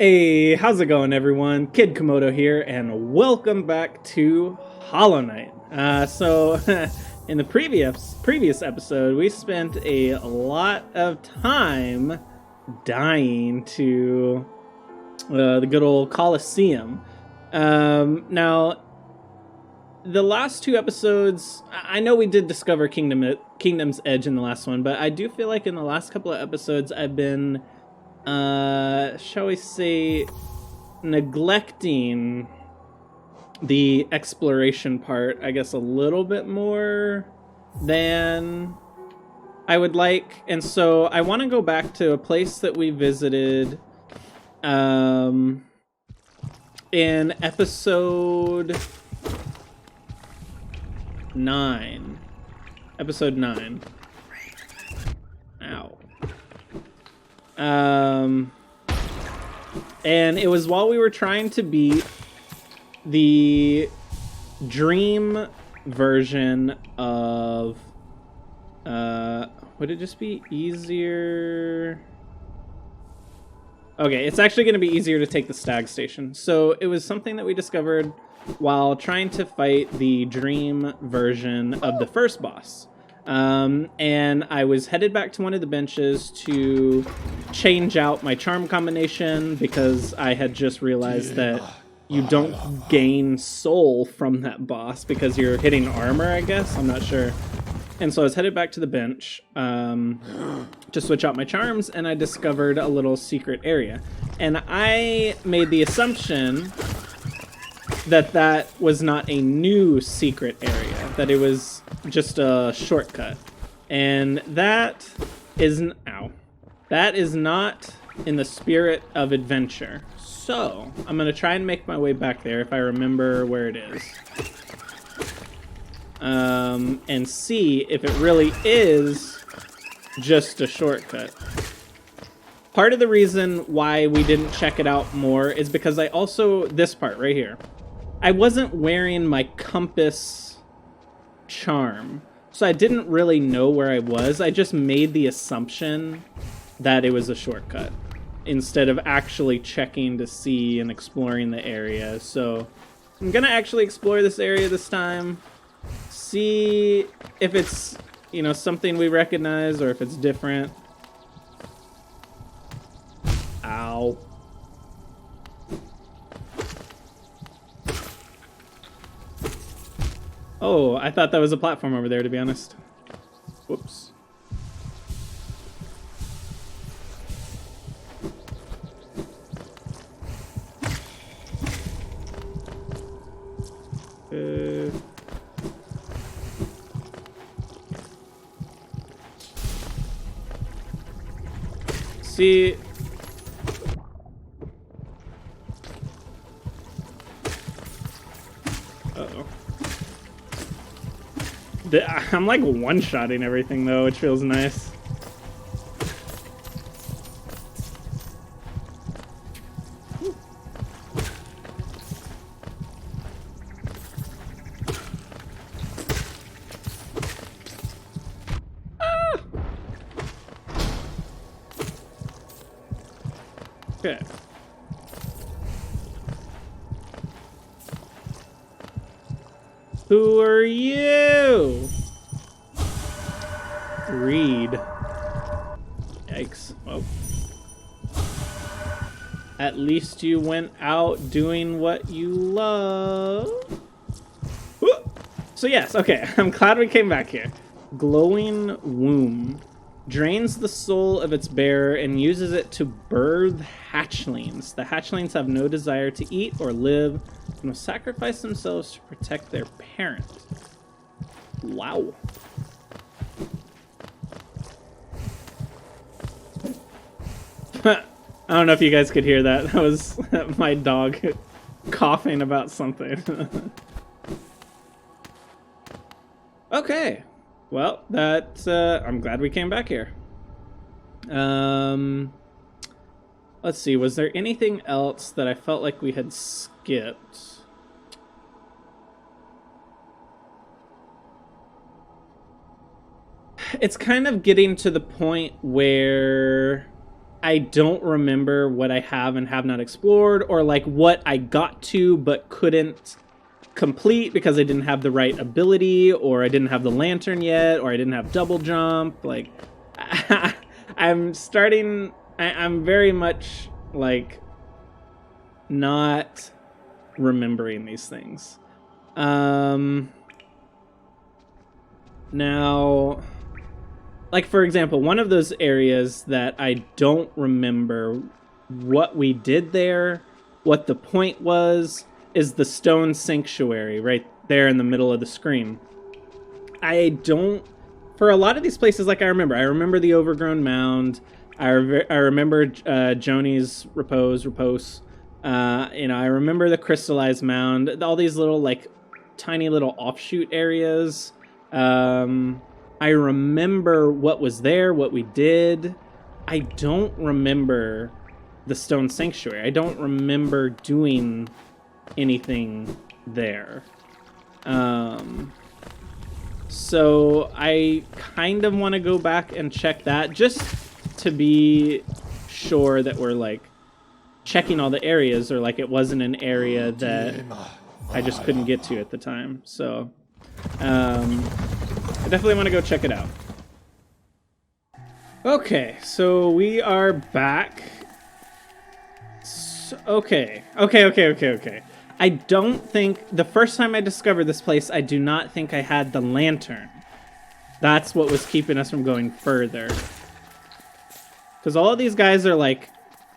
Hey, how's it going, everyone? Kid Komodo here, and welcome back to Hollow Knight. In the previous episode, we spent a lot of time dying to the good old Colosseum. Now, the last two episodes, I know we did discover Kingdom's Edge in the last one, but I do feel like in the last couple of episodes, I've been shall we say, neglecting the exploration part, I guess, a little bit more than I would like. And so I want to go back to a place that we visited in episode 9. Episode 9. Ow. And it was while we were trying to beat the dream version of, would it just be easier? Okay, it's actually going to be easier to take the stag station. So it was something that we discovered while trying to fight the dream version of the first boss. And I was headed back to one of the benches to change out my charm combination because I had just realized that you don't gain soul from that boss because you're hitting armor, I guess. I'm not sure. And so I was headed back to the bench to switch out my charms, and I discovered a little secret area. And I made the assumption that that was not a new secret area, that it was just a shortcut. And that is not in the spirit of adventure. So I'm gonna try and make my way back there if I remember where it is. And see if it really is just a shortcut. Part of the reason why we didn't check it out more is because this part right here, I wasn't wearing my compass charm, so I didn't really know where I was. I just made the assumption that it was a shortcut instead of actually checking to see and exploring the area. So I'm gonna actually explore this area this time, see if it's, something we recognize or if it's different. Ow. Oh, I thought that was a platform over there, to be honest. Whoops. See... Uh-oh. I'm like one-shotting everything though, which feels nice. Ah! Okay. Who are you? Reed. Yikes. Well. At least you went out doing what you love. Woo! So yes, okay. I'm glad we came back here. Glowing womb. Drains the soul of its bearer and uses it to birth hatchlings. The hatchlings have no desire to eat or live and will sacrifice themselves to protect their parent. Wow. I don't know if you guys could hear that. That was my dog coughing about something. Okay. Well, I'm glad we came back here. Let's see, was there anything else that I felt like we had skipped? It's kind of getting to the point where I don't remember what I have and have not explored, or like what I got to but couldn't complete because I didn't have the right ability, or I didn't have the lantern yet, or I didn't have double jump. Like, I'm very much like not remembering these things. Now, like, for example, one of those areas that I don't remember what we did there, what the point was, is the stone sanctuary right there in the middle of the screen. I don't... For a lot of these places, like, I remember the overgrown mound. I remember Joni's repose. You know, I remember the crystallized mound. All these little, like, tiny little offshoot areas. I remember what was there, what we did. I don't remember the stone sanctuary. I don't remember doing anything there. So I kind of want to go back and check that just to be sure that we're like checking all the areas, or like it wasn't an area that I just couldn't get to at the time. So I definitely want to go check it out. Okay, so we are back. Okay. I don't think... The first time I discovered this place, I do not think I had the lantern. That's what was keeping us from going further. Because all of these guys are, like,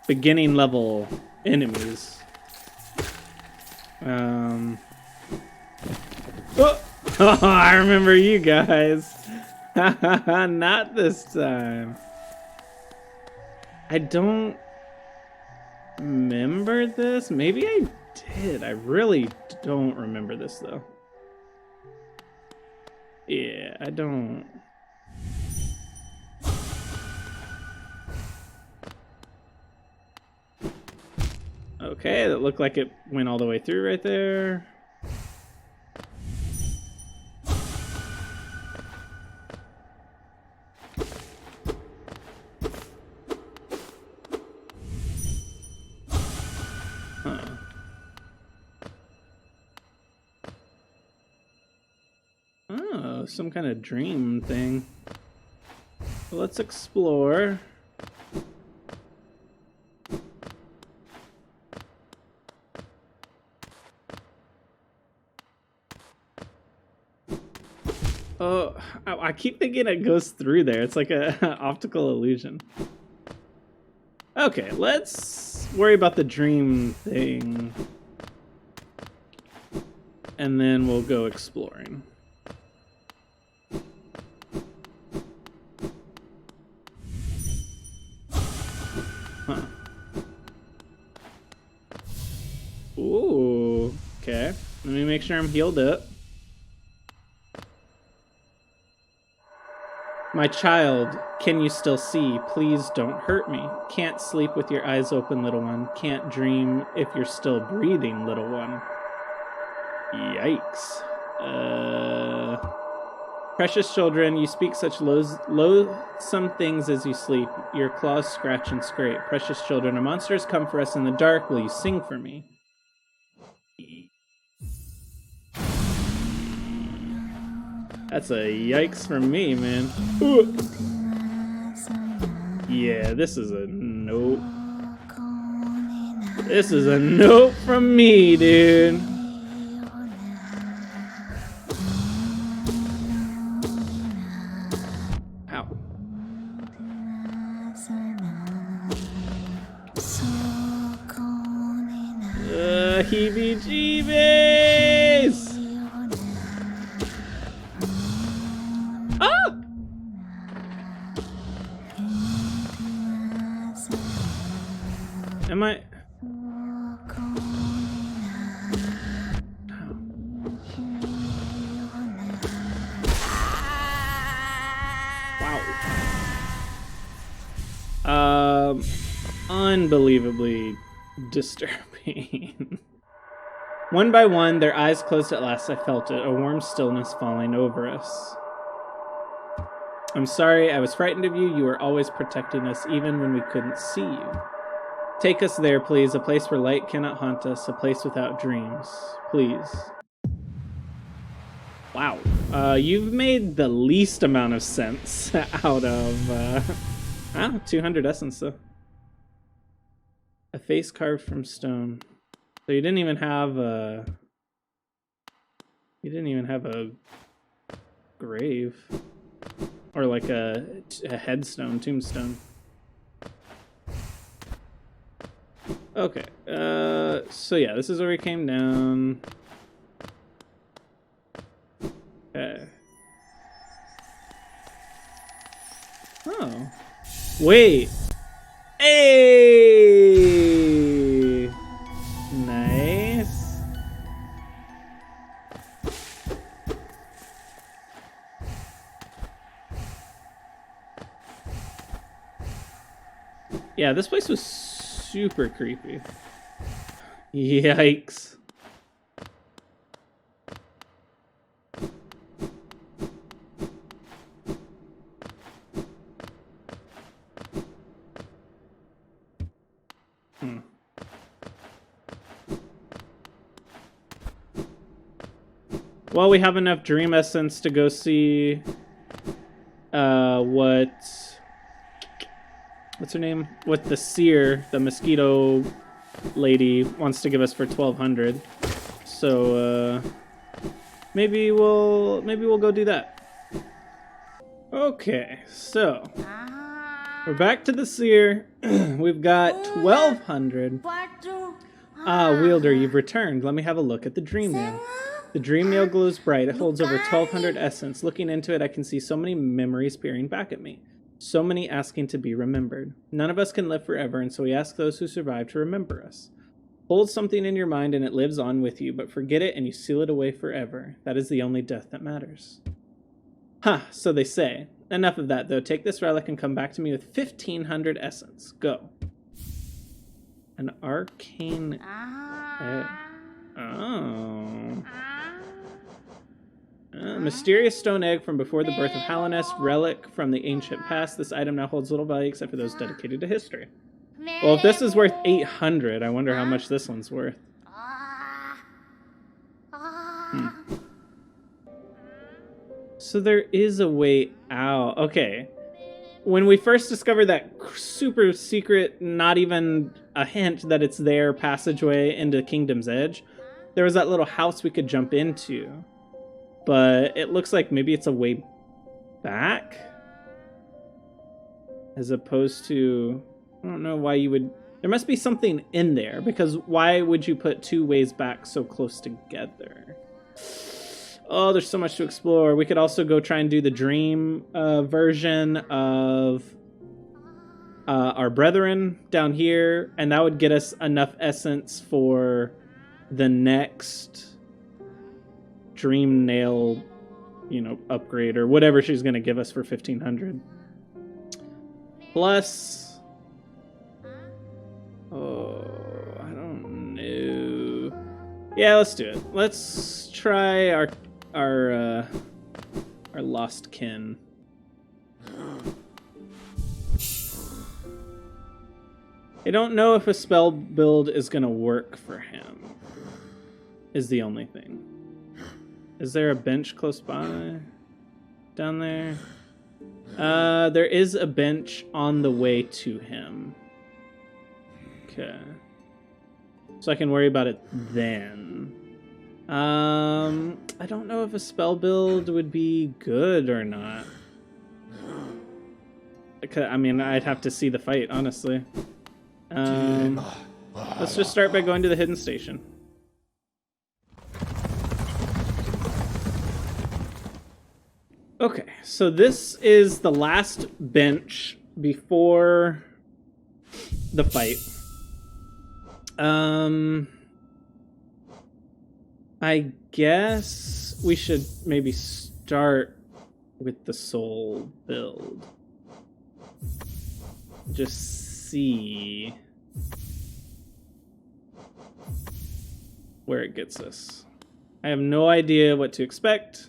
beginning level enemies. Oh, I remember you guys. Not this time. I don't remember this. Maybe I did. I really don't remember this, though. Yeah, I don't. Okay, that looked like it went all the way through right there. Oh, some kind of dream thing. Well, let's explore. Oh, I keep thinking it goes through there. It's like an optical illusion. Okay, let's worry about the dream thing. And then we'll go exploring. Huh. Ooh, okay. Let me make sure I'm healed up. My child, can you still see? Please don't hurt me. Can't sleep with your eyes open, little one. Can't dream if you're still breathing, little one. Yikes. Precious children, you speak such loathsome things as you sleep. Your claws scratch and scrape. Precious children, a monster has come for us in the dark. Will you sing for me? That's a yikes from me, man. Ooh. Yeah, this is a nope. This is a nope from me, dude. Ow. Heebie-jeebies! Ah! Am I... Wow. Unbelievably disturbing. One by one, their eyes closed at last. I felt it, a warm stillness falling over us. I'm sorry, I was frightened of you. You were always protecting us, even when we couldn't see you. Take us there, please. A place where light cannot haunt us. A place without dreams. Please. Wow. You've made the least amount of sense out of... 200 essence, though. A face carved from stone. So you didn't even have a... You didn't even have a grave. Or like a headstone, tombstone. Okay, so yeah, this is where we came down. Okay. Oh. Wait. Hey! Nice. Yeah, this place was super creepy. Yikes. Well, we have enough dream essence to go see what's her name? What the seer, the mosquito lady, wants to give us for 1,200. So maybe we'll go do that. Okay, so we're back to the seer. We've got 1,200. Wielder, you've returned. Let me have a look at the dream nail. The dream nail glows bright. It holds over 1,200 essence. Looking into it, I can see so many memories peering back at me. So many asking to be remembered. None of us can live forever, and so we ask those who survive to remember us. Hold something in your mind and it lives on with you, but forget it and you seal it away forever. That is the only death that matters. Ha, so they say. Enough of that, though. Take this relic and come back to me with 1,500 essence. Go. An arcane... Oh... mysterious stone egg from before the birth of Hallownest, relic from the ancient past. This item now holds little value except for those dedicated to history. Well, if this is worth 800, I wonder how much this one's worth. So there is a way out. Okay. When we first discovered that super secret, not even a hint that it's there, passageway into Kingdom's Edge, there was that little house we could jump into. But it looks like maybe it's a way back? As opposed to... I don't know why you would... There must be something in there, because why would you put two ways back so close together? Oh, there's so much to explore. We could also go try and do the dream version of our brethren down here, and that would get us enough essence for the next dream nail, upgrade, or whatever she's going to give us for 1,500. Plus... Oh, I don't know. Yeah, let's do it. Let's try our lost kin. I don't know if a spell build is gonna work for him, is the only thing. Is there a bench close by? Down there? There is a bench on the way to him. Okay. So I can worry about it then. I don't know if a spell build would be good or not. I mean, I'd have to see the fight, honestly. Let's just start by going to the hidden station. Okay, so this is the last bench before the fight. I guess we should maybe start with the soul build. Just see where it gets us. I have no idea what to expect.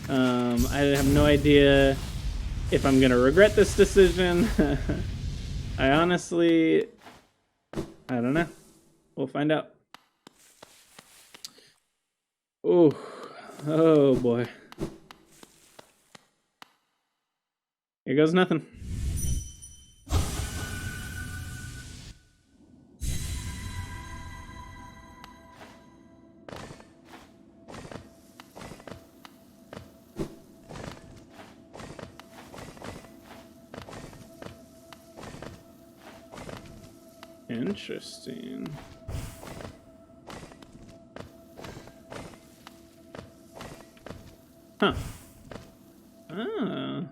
I have no idea if I'm gonna regret this decision. I honestly, I don't know. We'll find out. Oh, oh boy. Here goes nothing. Interesting. Huh. Ah.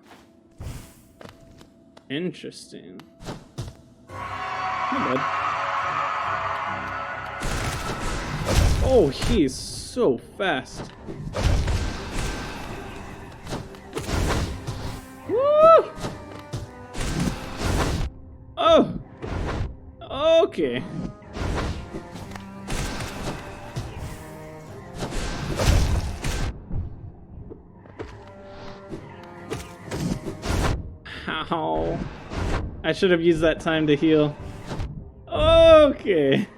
Interesting. Not bad. Oh, he's so fast. Woo! Oh! Okay. Ow. I should have used that time to heal. Okay.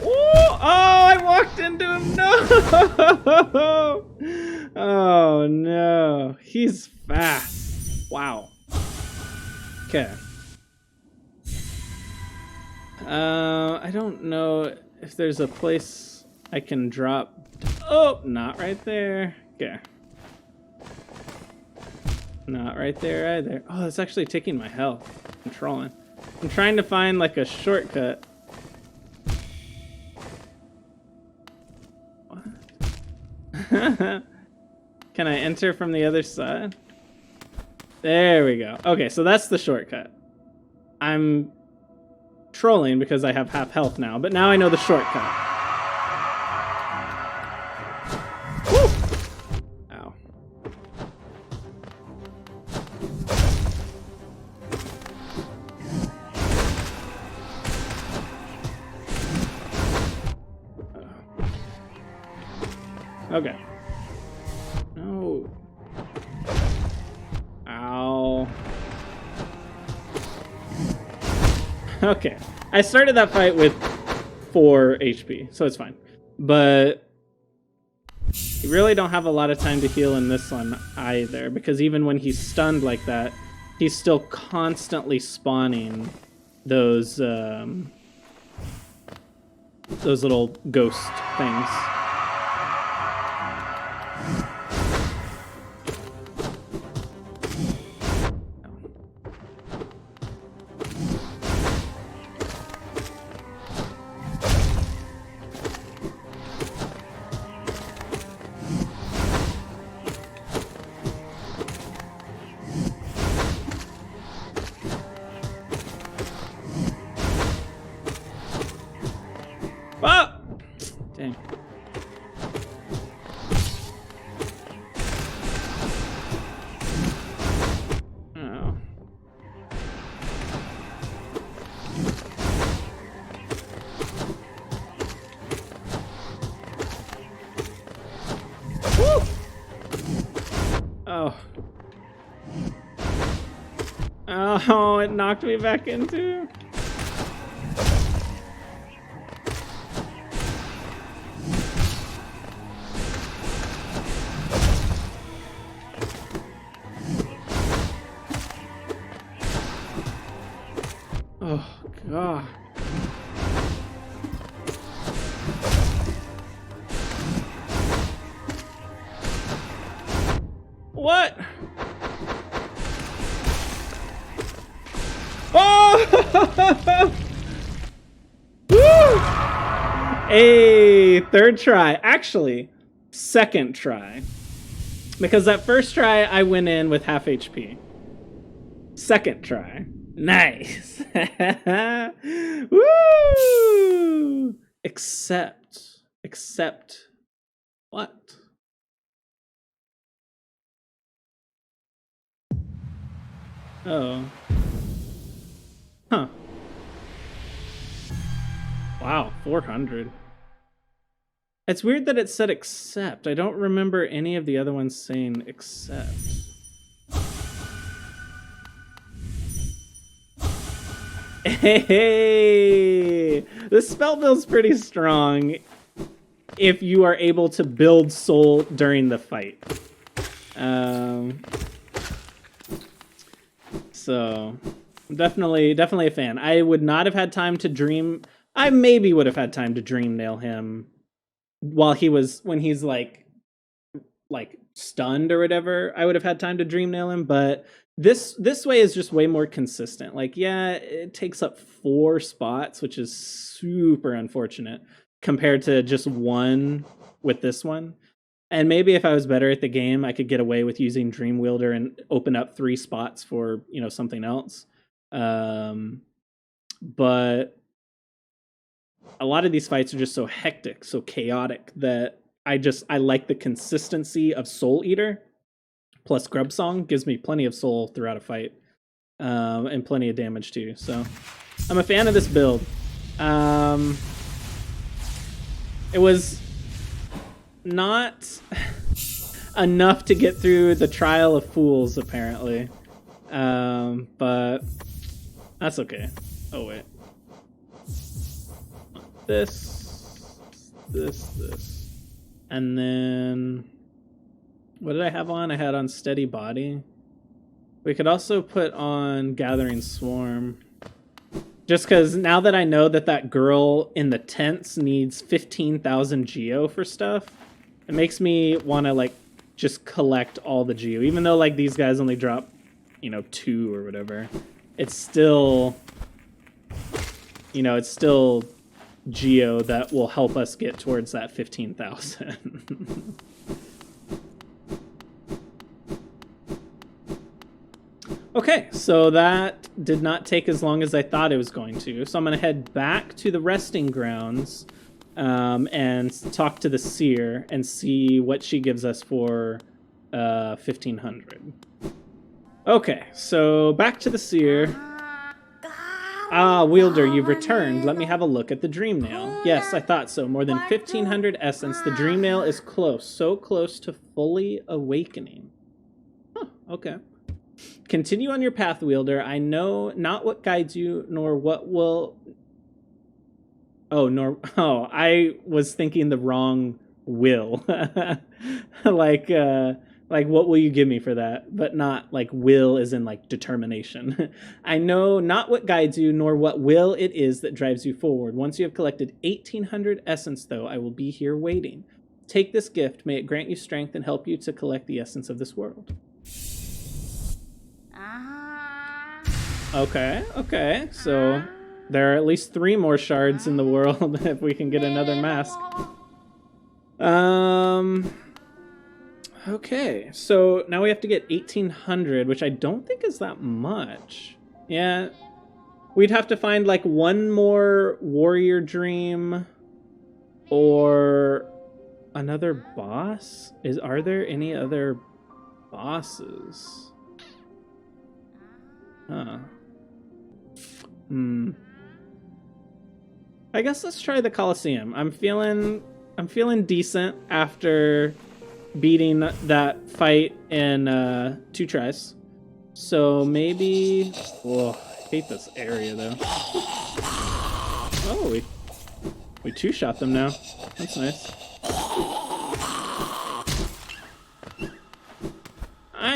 Oh, I walked into him. No. Oh no. He's fast. Wow. Okay. I don't know if there's a place I can drop. Oh, not right there. Okay. Not right there either. Oh, that's actually taking my health. I'm trolling. I'm trying to find like a shortcut. What? Can I enter from the other side? There we go. Okay, so that's the shortcut. I'm trolling because I have half health now, but now I know the shortcut. Woo! Ow. Okay. No. Ow. Okay. I started that fight with 4 HP, so it's fine. But you really don't have a lot of time to heal in this one either, because even when he's stunned like that, he's still constantly spawning those little ghost things. Ah! Dang. Oh. Woo! Oh. Oh, it knocked me back into. Oh, God. What? Oh! Woo! A third try. Actually, second try. Because that first try, I went in with half HP. Second try. Nice. Woo! Except what? Oh. Huh. Wow, 400. It's weird that it said accept. I don't remember any of the other ones saying accept. Hey! This spell feels pretty strong if you are able to build soul during the fight. So, I'm definitely a fan. I would not have had time to dream. I maybe would have had time to dream nail him while when he's like stunned or whatever. I would have had time to dream nail him, but this way is just way more consistent. Like, yeah, it takes up 4 spots, which is super unfortunate compared to just 1 with this one. And maybe if I was better at the game, I could get away with using Dream Wielder and open up 3 spots for, something else. But a lot of these fights are just so hectic, so chaotic, that I like the consistency of Soul Eater plus Grub Song. Gives me plenty of soul throughout a fight, and plenty of damage too. So I'm a fan of this build. It was not enough to get through the Trial of Fools, apparently. But that's okay. Oh, wait. This. And then... what did I have on? I had on Steady Body. We could also put on Gathering Swarm. Just because now that I know that girl in the tents needs 15,000 Geo for stuff, it makes me want to, just collect all the Geo. Even though, these guys only drop, 2 or whatever. It's still... it's still Geo that will help us get towards that 15,000. Okay, so that did not take as long as I thought it was going to. So I'm going to head back to the resting grounds and talk to the seer and see what she gives us for 1,500. Okay, so back to the seer. Ah, Wielder, you've returned. Let me have a look at the Dream Nail. Yes, I thought so. More than 1,500 essence. The Dream Nail is close. So close to fully awakening. Huh, okay. Continue on your path, Wielder. I know not what guides you, nor what will... Oh, I was thinking the wrong will. Like, what will you give me for that? But not, will as in, determination. I know not what guides you, nor what will it is that drives you forward. Once you have collected 1,800 essence, though, I will be here waiting. Take this gift. May it grant you strength and help you to collect the essence of this world. Okay. So there are at least 3 more shards in the world if we can get another mask. Okay, so now we have to get 1,800, which I don't think is that much. Yeah, we'd have to find 1 more warrior dream or another boss. Are there any other bosses? Huh. I guess let's try the Colosseum. I'm feeling decent after beating that fight in 2 tries. So maybe... Whoa, I hate this area though. Oh, we 2-shot them now. That's nice.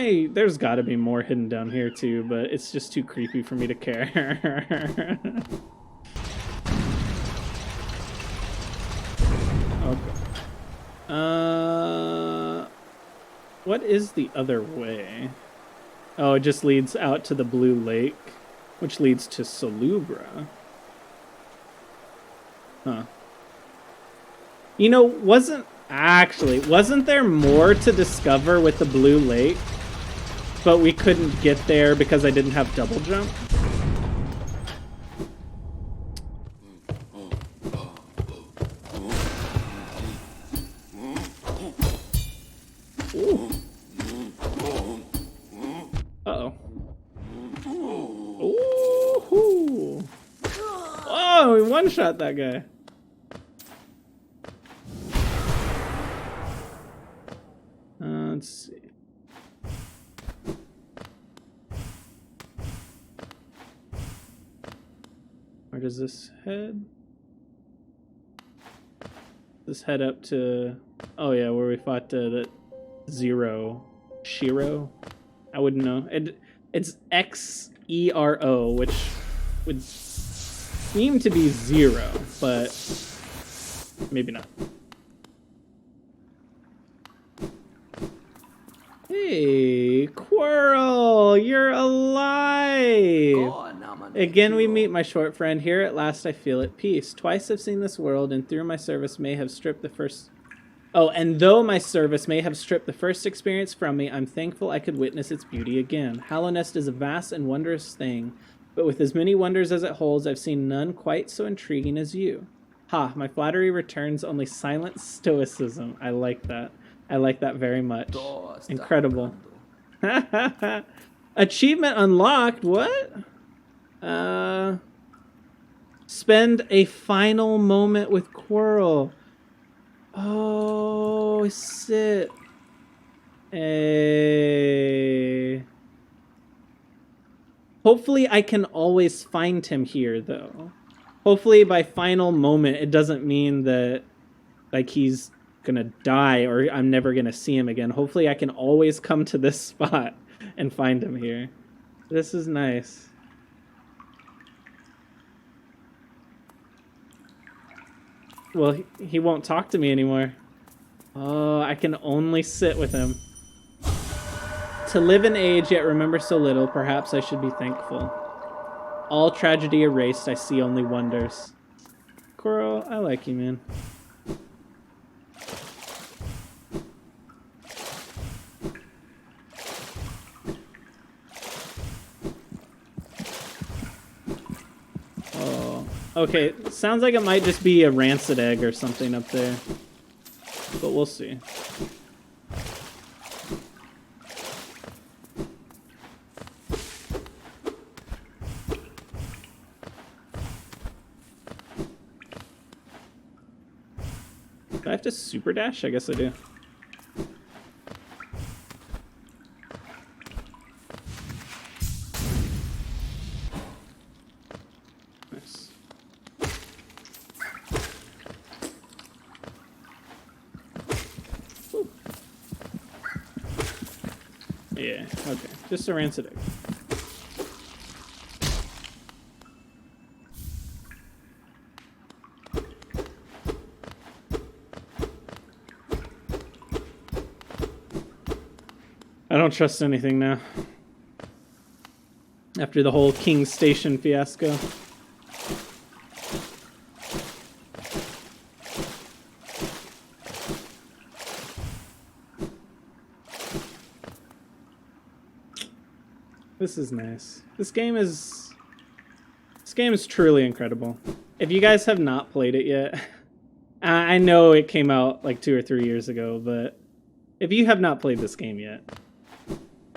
There's gotta be more hidden down here too, but it's just too creepy for me to care. Okay. What is the other way? Oh, it just leads out to the Blue Lake, which leads to Salubra. Huh. Wasn't there more to discover with the Blue Lake? But we couldn't get there because I didn't have double jump? Ooh. Uh-oh. Ooh. Oh, we one-shot that guy. Let's see. Where does this head? This head up to... Oh yeah, where we fought that Zero. Shiro? I wouldn't know. It's Xero, which would seem to be 0, but maybe not. Hey, Quirrell, you're alive! Again we meet, my short friend. Here at last I feel at peace. Twice I've seen this world, and through my service may have stripped the first... Oh, and though my service may have stripped the first experience from me, I'm thankful I could witness its beauty again. Hallownest is a vast and wondrous thing, but with as many wonders as it holds, I've seen none quite so intriguing as you. Ha, my flattery returns only silent stoicism. I like that. I like that very much. Incredible. Achievement unlocked, what? Spend a final moment with Quirrell. Oh, sit. Hey. Hopefully I can always find him here, though. Hopefully by final moment, it doesn't mean that, like, he's gonna die or I'm never gonna see him again. Hopefully I can always come to this spot and find him here. This is nice. Well, he won't talk to me anymore. Oh, I can only sit with him. To live in age, yet remember so little, perhaps I should be thankful. All tragedy erased, I see only wonders. Quirrell, I like you, man. Okay, sounds like it might just be a rancid egg or something up there. But we'll see. Do I have to super dash? I guess I do. Yeah, okay. Just a rancid egg. I don't trust anything now. After the whole King's Station fiasco. This is nice. This game is truly incredible. If you guys have not played it yet, I know it came out like 2 or 3 years ago, but if you have not played this game yet,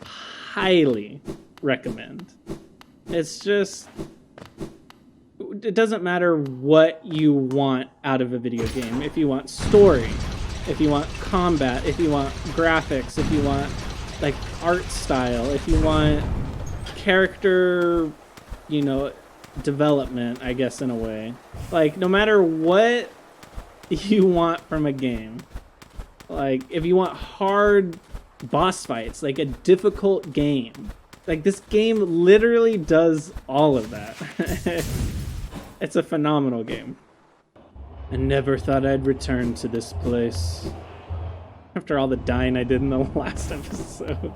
highly recommend. It's just, it doesn't matter what you want out of a video game. If you want story, if you want combat, if you want graphics, if you want like art style, if you want character, you know, development, I guess, in a way. Like, no matter what you want from a game, like, if you want hard boss fights, like a difficult game, like, this game literally does all of that. It's a phenomenal game. I never thought I'd return to this place. After all the dying I did in the last episode.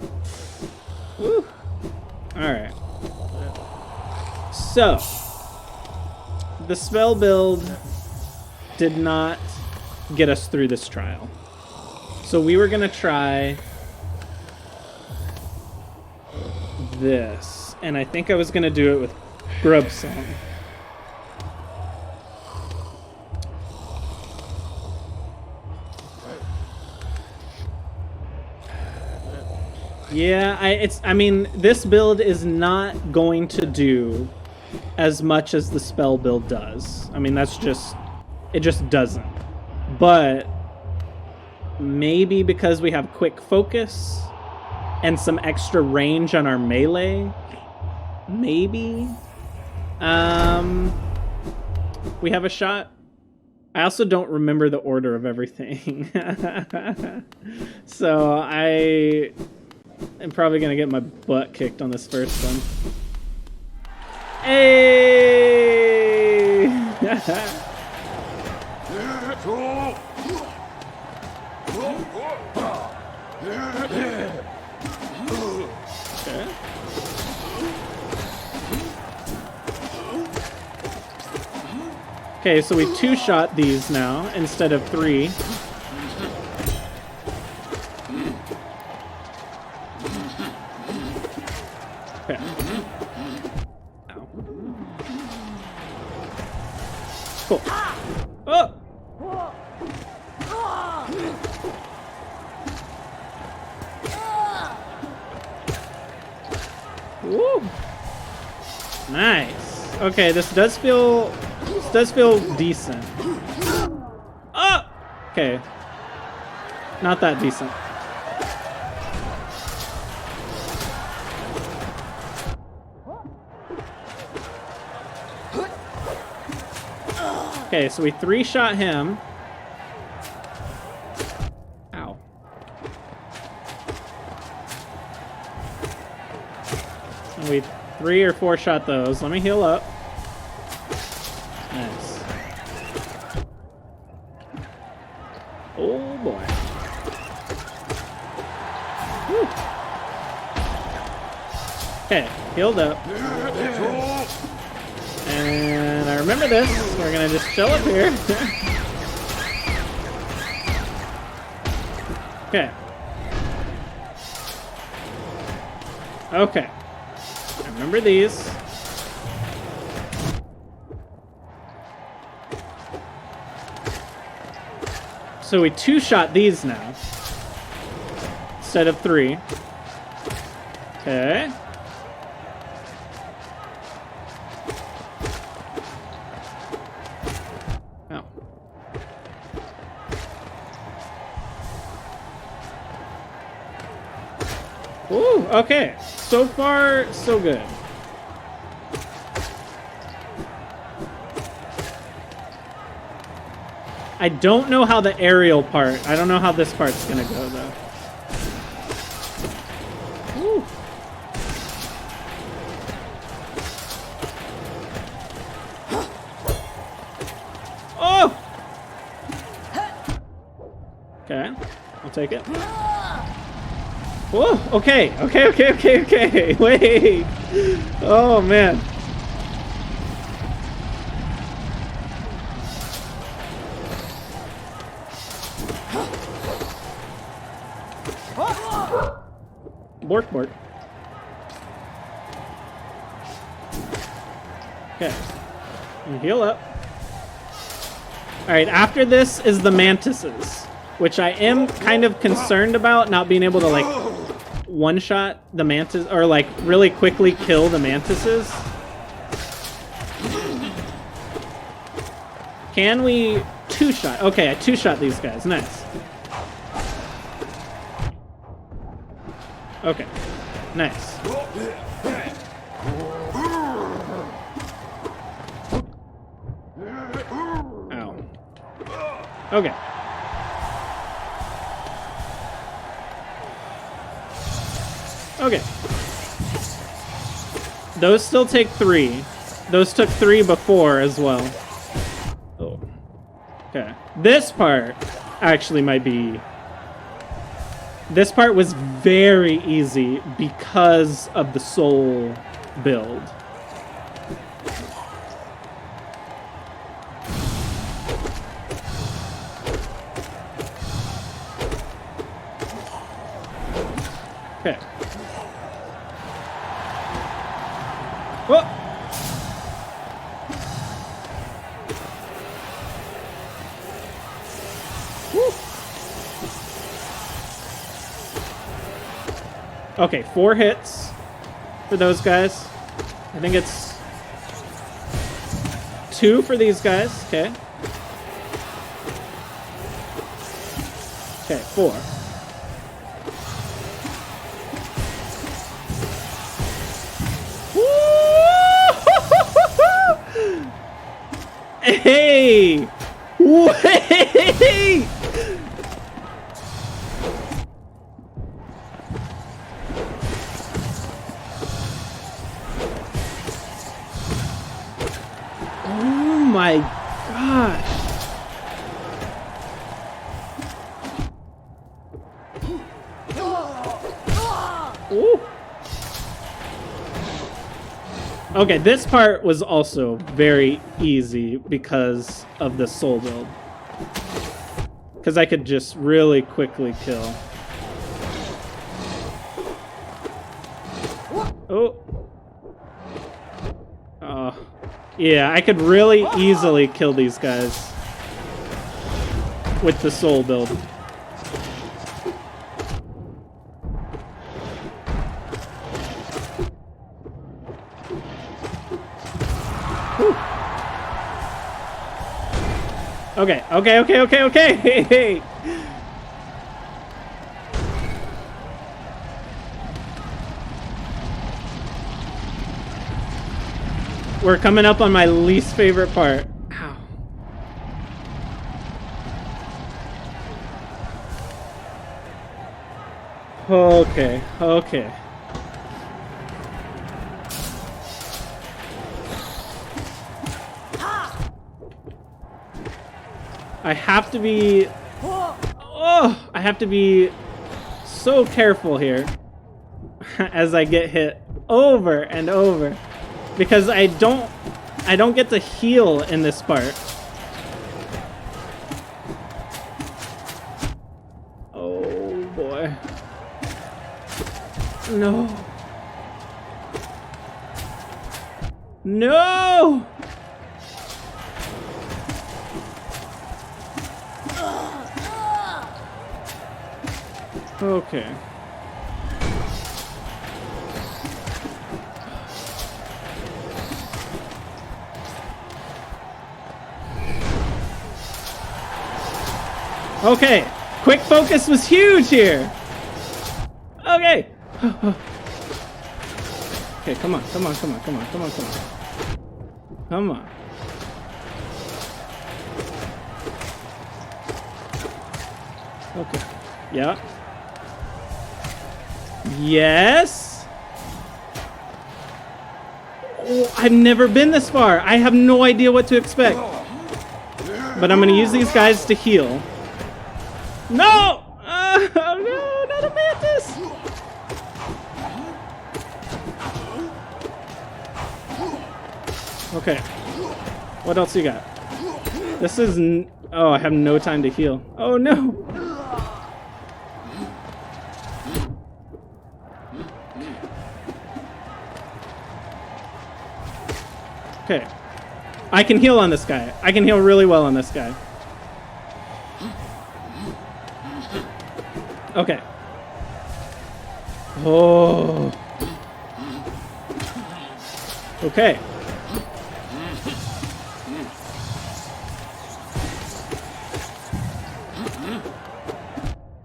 Woo. Alright. So, the spell build did not get us through this trial. So we were going to try this. And I think I was going to do it with Grub Song. Yeah, I mean, this build is not going to do as much as the spell build does. I mean, that's just, it just doesn't. But maybe because we have quick focus and some extra range on our melee. Maybe. We have a shot. I also don't remember the order of everything. So I am probably going to get my butt kicked on this first one. Hey! Okay, so we two-shot these now instead of 3. Okay. Ow. Cool. Oh! Woo! Nice. Okay, this does feel decent. Oh! Okay. Not that decent. Okay, so we 3-shot him. Ow. And we 3 or 4-shot those. Let me heal up. Nice. Oh boy. Whew. Okay, healed up. And I remember this. We're gonna just chill up here. Okay. Okay. I remember these. So we 2-shot these now instead of 3. Okay. Oh. Ooh, okay. So far, so good. I don't know how the aerial part, I don't know how this part's gonna go though. Woo. Oh! Okay, I'll take it. Whoa, okay, okay. Wait. Oh man. Bork, bork. Okay. And heal up. Alright, after this is the mantises, which I am kind of concerned about not being able to, like, one-shot the mantis, or, like, really quickly kill the mantises. Can we two-shot? Okay, I two-shot these guys. Nice. Okay, nice. Ow. Okay. Okay. Those still take 3. Those took 3 before as well. Oh. Okay. This part actually might be... This part was very easy because of the soul build. Okay. Whoa! Okay, 4 hits for those guys. I think it's 2 for these guys. Okay. Okay, 4. Hey! Wait! Oh my gosh. Ooh. Okay, this part was also very easy because of the soul build. Because I could just really quickly kill. Oh. Yeah, I could really easily kill these guys with the soul build. Whew. Okay. We're coming up on my least favorite part. Ow. Okay. I have to be... Oh, I have to be so careful here as I get hit over and over. Because I don't get to heal in this part. Oh boy. No. No! Okay. Okay, quick focus was huge here. Okay. Okay, come on. Come on. Okay. Yeah. Yes. Oh, I've never been this far. I have no idea what to expect. But I'm gonna use these guys to heal. No! Oh no, not a mantis! Okay. What else you got? This is... Oh, I have no time to heal. Oh no! Okay. I can heal on this guy. I can heal really well on this guy. Okay. Oh. Okay.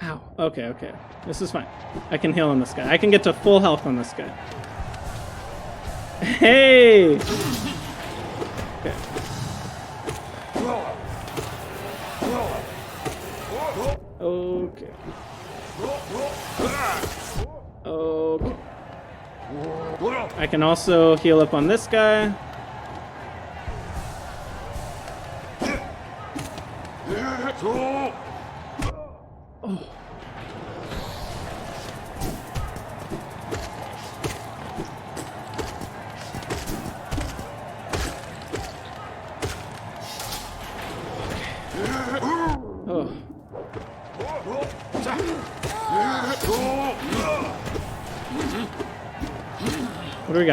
Ow. Okay. This is fine. I can heal on this guy. I can get to full health on this guy. Hey! Okay. Okay. Okay. I can also heal up on this guy. Oh. Oh.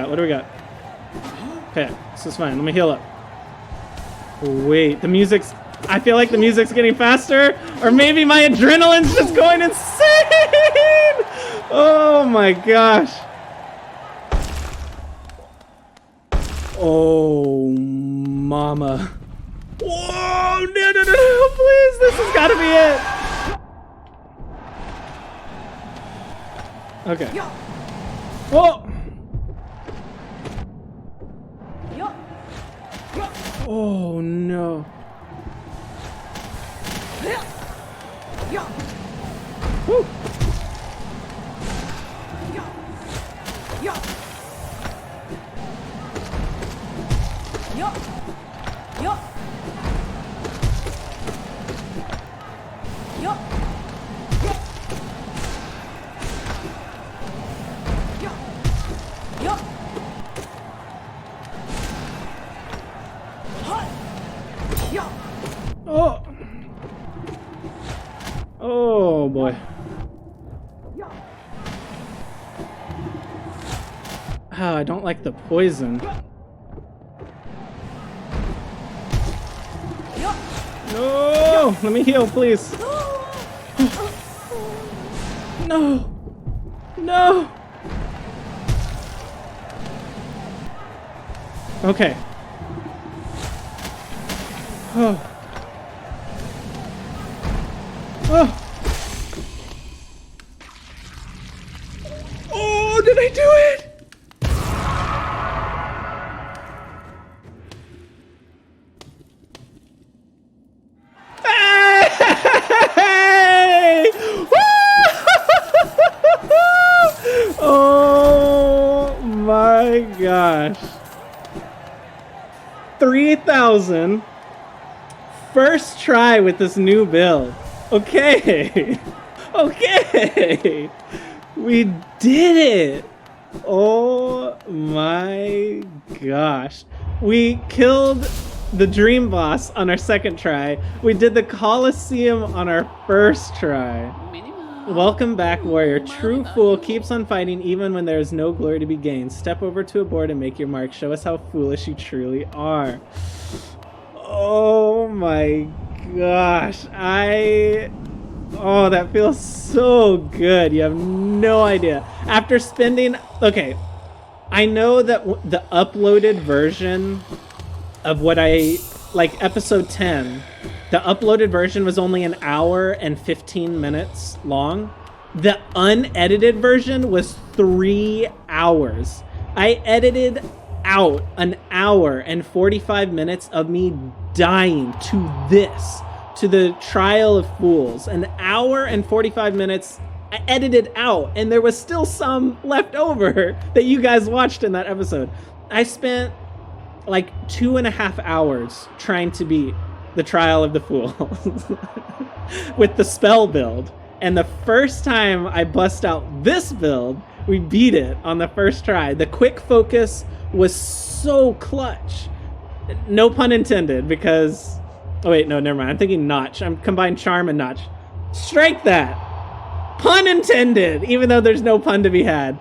What do we got? Okay, this is fine. Let me heal up. Wait, the music's... I feel like the music's getting faster, or maybe my adrenaline's just going insane! Oh my gosh. Oh, mama. Whoa, no, please, this has got to be it. Okay. Whoa! Oh no. Woo. Oh! Oh boy. Oh, I don't like the poison. No! Let me heal, please. No! No! Okay. Oh. Oh! Oh, did I do it? Hey! Oh my gosh. 3,000. First try with this new build. Okay. Okay. We did it. Oh my gosh. We killed the dream boss on our second try. We did the Colosseum on our first try. Welcome back, warrior. True fool keeps on fighting even when there is no glory to be gained. Step over to a board and make your mark. Show us how foolish you truly are. Oh my gosh. Oh, that feels so good. You have no idea. After spending... Okay, I know that the uploaded version of what like episode 10, the uploaded version was only an hour and 15 minutes long. The unedited version was 3 hours. I edited out an hour and 45 minutes of me dying to this, to the Trial of Fools. An hour and 45 minutes I edited out, and there was still some left over that you guys watched in that episode. I spent like 2.5 hours trying to beat the Trial of the Fools with the spell build. And the first time I bust out this build, we beat it on the first try. The quick focus was so clutch. No pun intended, because... Oh wait, no, never mind. I'm thinking Notch. I'm combined Charm and Notch. Strike that! Pun intended, even though there's no pun to be had.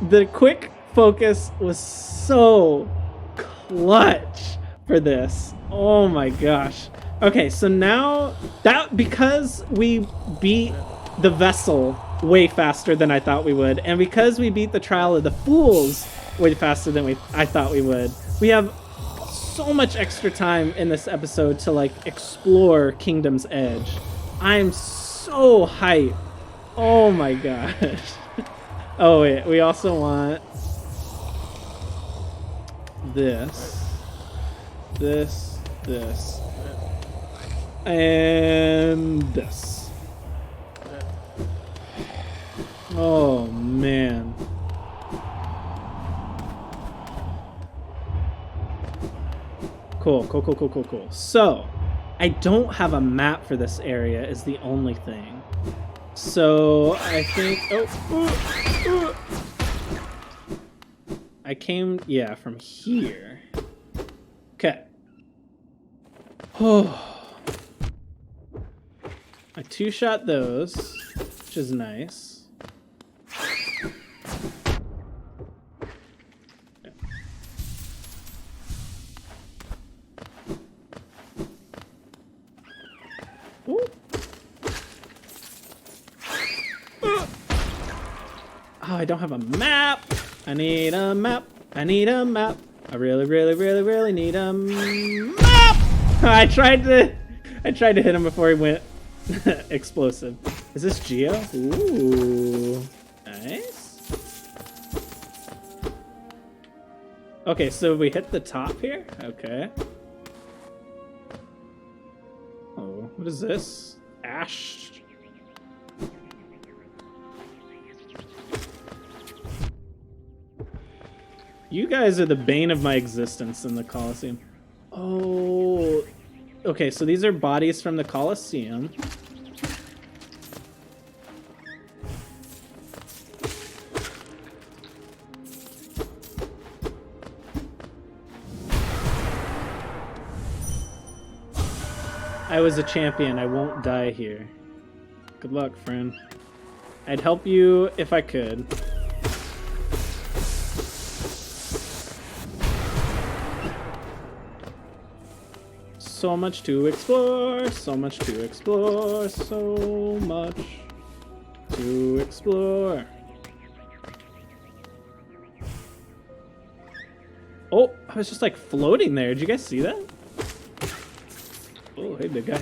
The quick focus was so clutch for this. Oh my gosh. Okay, so now that, because we beat the vessel way faster than I thought we would, and because we beat the Trial of the Fools way faster than I thought we would, we have so much extra time in this episode to like explore Kingdom's Edge. I'm so hyped. Oh my gosh. Oh wait, we also want this, and this. Oh man. Cool. So, I don't have a map for this area is the only thing. So, I think... I came, yeah, from here. Okay. Oh. I two-shot those, which is nice. Ooh. Oh, I don't have a map. I need a map. I really need a map. I tried to hit him before he went explosive. Is this Geo? Ooh, nice. Okay, so we hit the top here? Okay. Oh, what is this? Ash? You guys are the bane of my existence in the Colosseum. Oh, okay, so these are bodies from the Colosseum. I was a champion. I won't die here. Good luck, friend. I'd help you if I could. So much to explore, so much to explore, so much to explore. Oh, I was just like floating there. Did you guys see that? Oh, hey, big guy.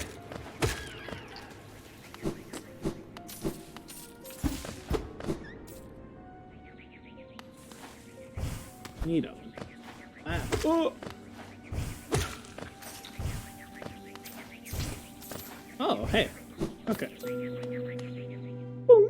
Need him. Ah. Oh. Oh, hey. Okay. Boom.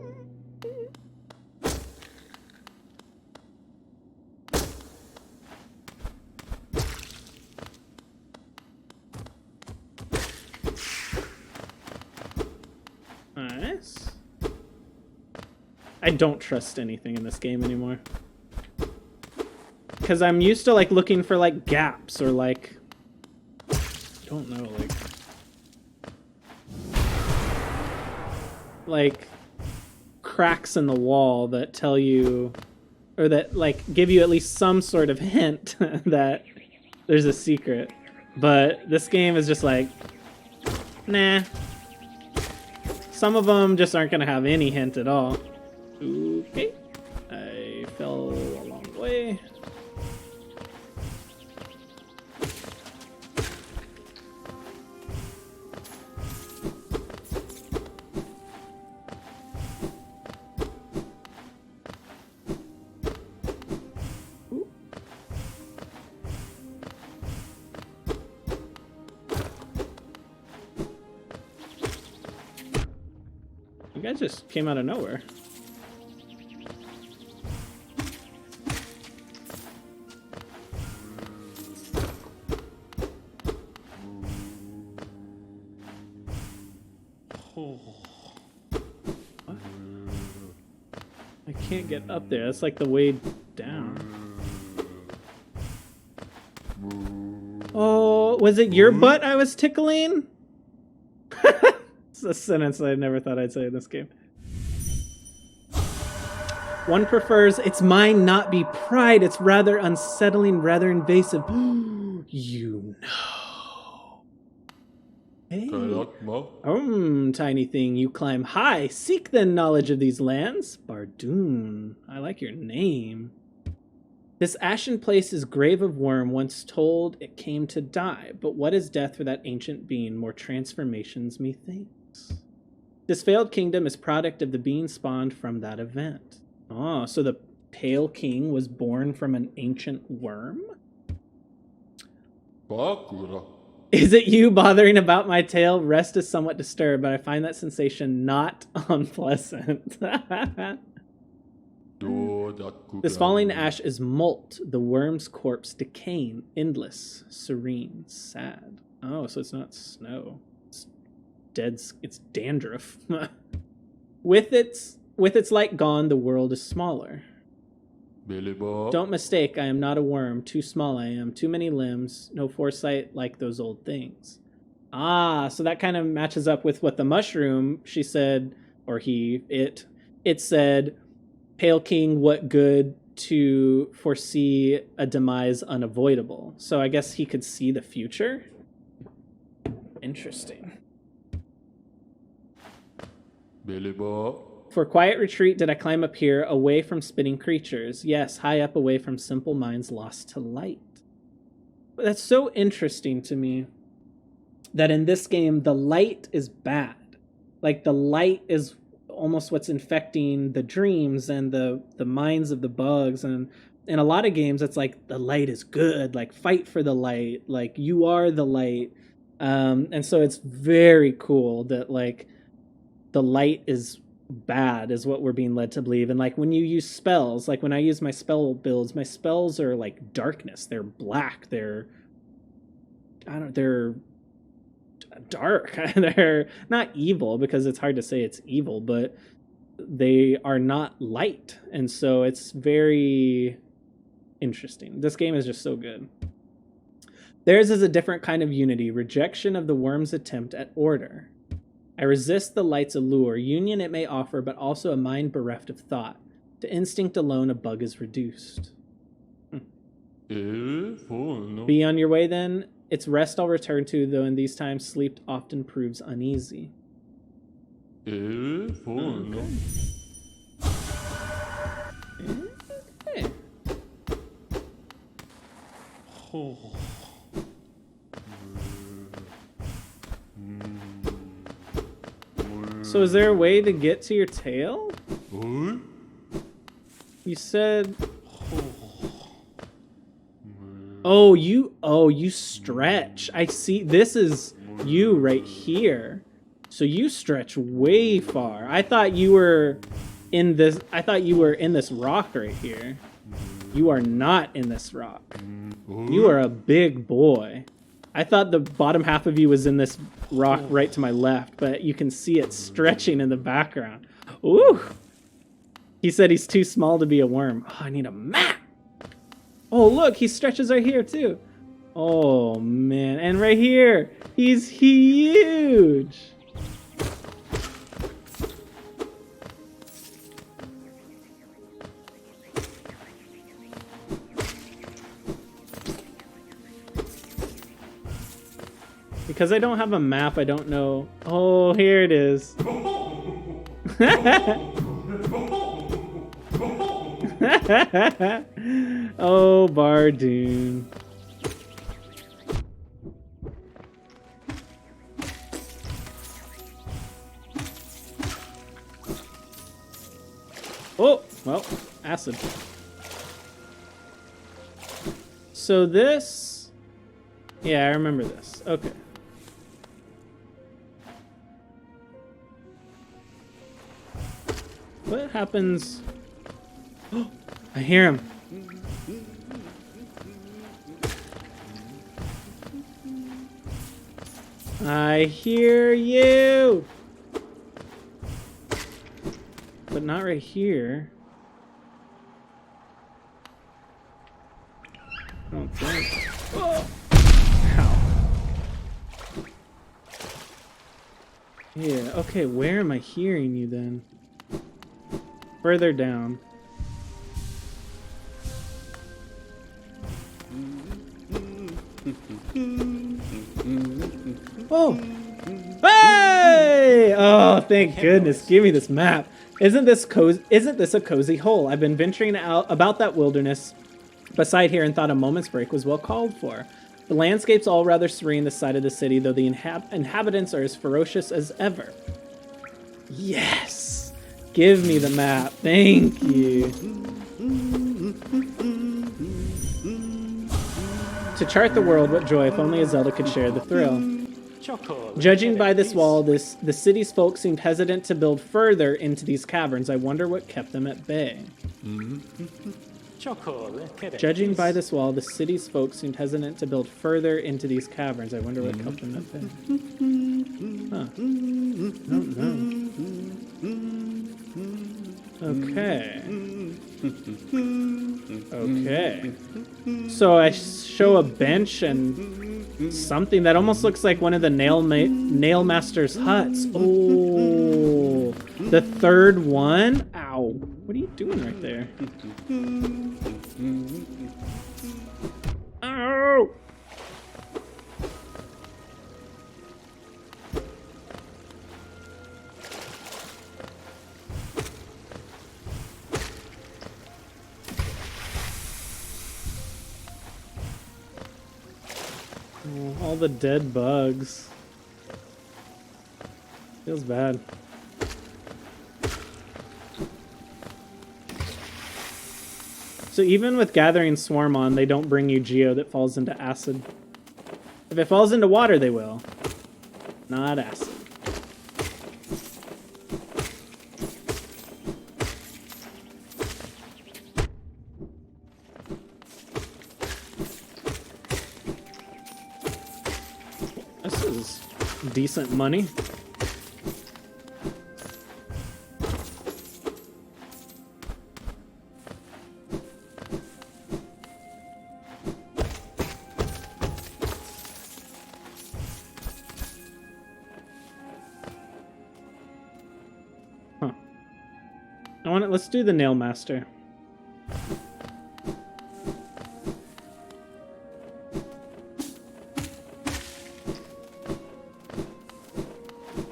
Nice. I don't trust anything in this game anymore. Because I'm used to like looking for like gaps or like, I don't know, like cracks in the wall that tell you, or that like give you at least some sort of hint that there's a secret. But this game is just like, nah. Some of them just aren't gonna have any hint at all. Okay, I fell a long way. You guys just came out of nowhere. Oh. What? I can't get up there. That's like the way down. Oh, was it your butt I was tickling? It's a sentence I never thought I'd say in this game. One prefers, it's mine, not be pride. It's rather unsettling, rather invasive. You know. Hey. Tiny thing, you climb high. Seek then knowledge of these lands. Bardoon. I like your name. This ashen place is grave of worm, once told it came to die. But what is death for that ancient being? More transformations, methinks. This failed kingdom is product of the being spawned from that event. Oh, so the Pale King was born from an ancient worm? Is it you bothering about my tail? Rest is somewhat disturbed, but I find that sensation not unpleasant. This falling ash is molt, the worm's corpse decaying, endless, serene, sad. Oh, so it's not snow. It's dead, it's dandruff. With its light gone, the world is smaller. Don't mistake, I am not a worm. Too small I am. Too many limbs. No foresight like those old things. Ah, so that kind of matches up with what the mushroom, she said, or it said, Pale King, what good to foresee a demise unavoidable. So I guess he could see the future? Interesting. For quiet retreat did I climb up here, away from spitting creatures. Yes, high up away from simple minds lost to light. But that's so interesting to me that in this game, the light is bad. Like, the light is almost what's infecting the dreams and the minds of the bugs and in a lot of games, it's like the light is good, like fight for the light, like you are the light. And so it's very cool that like the light is bad is what we're being led to believe. And like when you use spells, like when I use my spell builds, my spells are like darkness. They're black. They're dark. They're not evil, because it's hard to say it's evil, but they are not light. And so it's very interesting. This game is just so good. Theirs is a different kind of unity, rejection of the worm's attempt at order. I resist the light's allure, union it may offer, but also a mind bereft of thought. To instinct alone, a bug is reduced. Be on your way then. Its rest I'll return to, though in these times sleep often proves uneasy. Okay. So is there a way to get to your tail? You said... Oh, you stretch. I see. This is you right here. So you stretch way far. I thought you were in this rock right here. You are not in this rock. You are a big boy. I thought the bottom half of you was in this rock right to my left, but you can see it stretching in the background. Ooh. He said he's too small to be a worm. Oh, I need a map. Oh, look, he stretches right here, too. Oh, man. And right here, he's huge. Because I don't have a map, I don't know. Oh, here it is. Oh, Bardoon. Oh, well, acid. So this... Yeah, I remember this. Okay. What happens... Oh, I hear him. I hear you. But not right here. I don't think. Oh. Ow. Yeah, okay, where am I hearing you then? Further down. Oh! Hey! Oh, thank goodness. Give me this map. Isn't this a cozy hole? I've been venturing out about that wilderness beside here and thought a moment's break was well called for. The landscape's all rather serene this side of the city, though the inhabitants are as ferocious as ever. Yes! Give me the map. Thank you. To chart the world, what joy, if only a Zelda could share the thrill. Judging by this wall, the city's folk seemed hesitant to build further into these caverns. I wonder what kept them at bay. Judging by this wall, the city's folk seemed hesitant to build further into these caverns. I wonder what kept them at bay. Huh. I don't know. Okay. Okay. So I show a bench and something that almost looks like one of the nail master's huts. Oh, the third one. Ow! What are you doing right there? Ow! Oh, all the dead bugs. Feels bad. So even with Gathering Swarm on, they don't bring you Geo that falls into acid. If it falls into water, they will. Not acid. This is decent money. Let's do the Nail Master.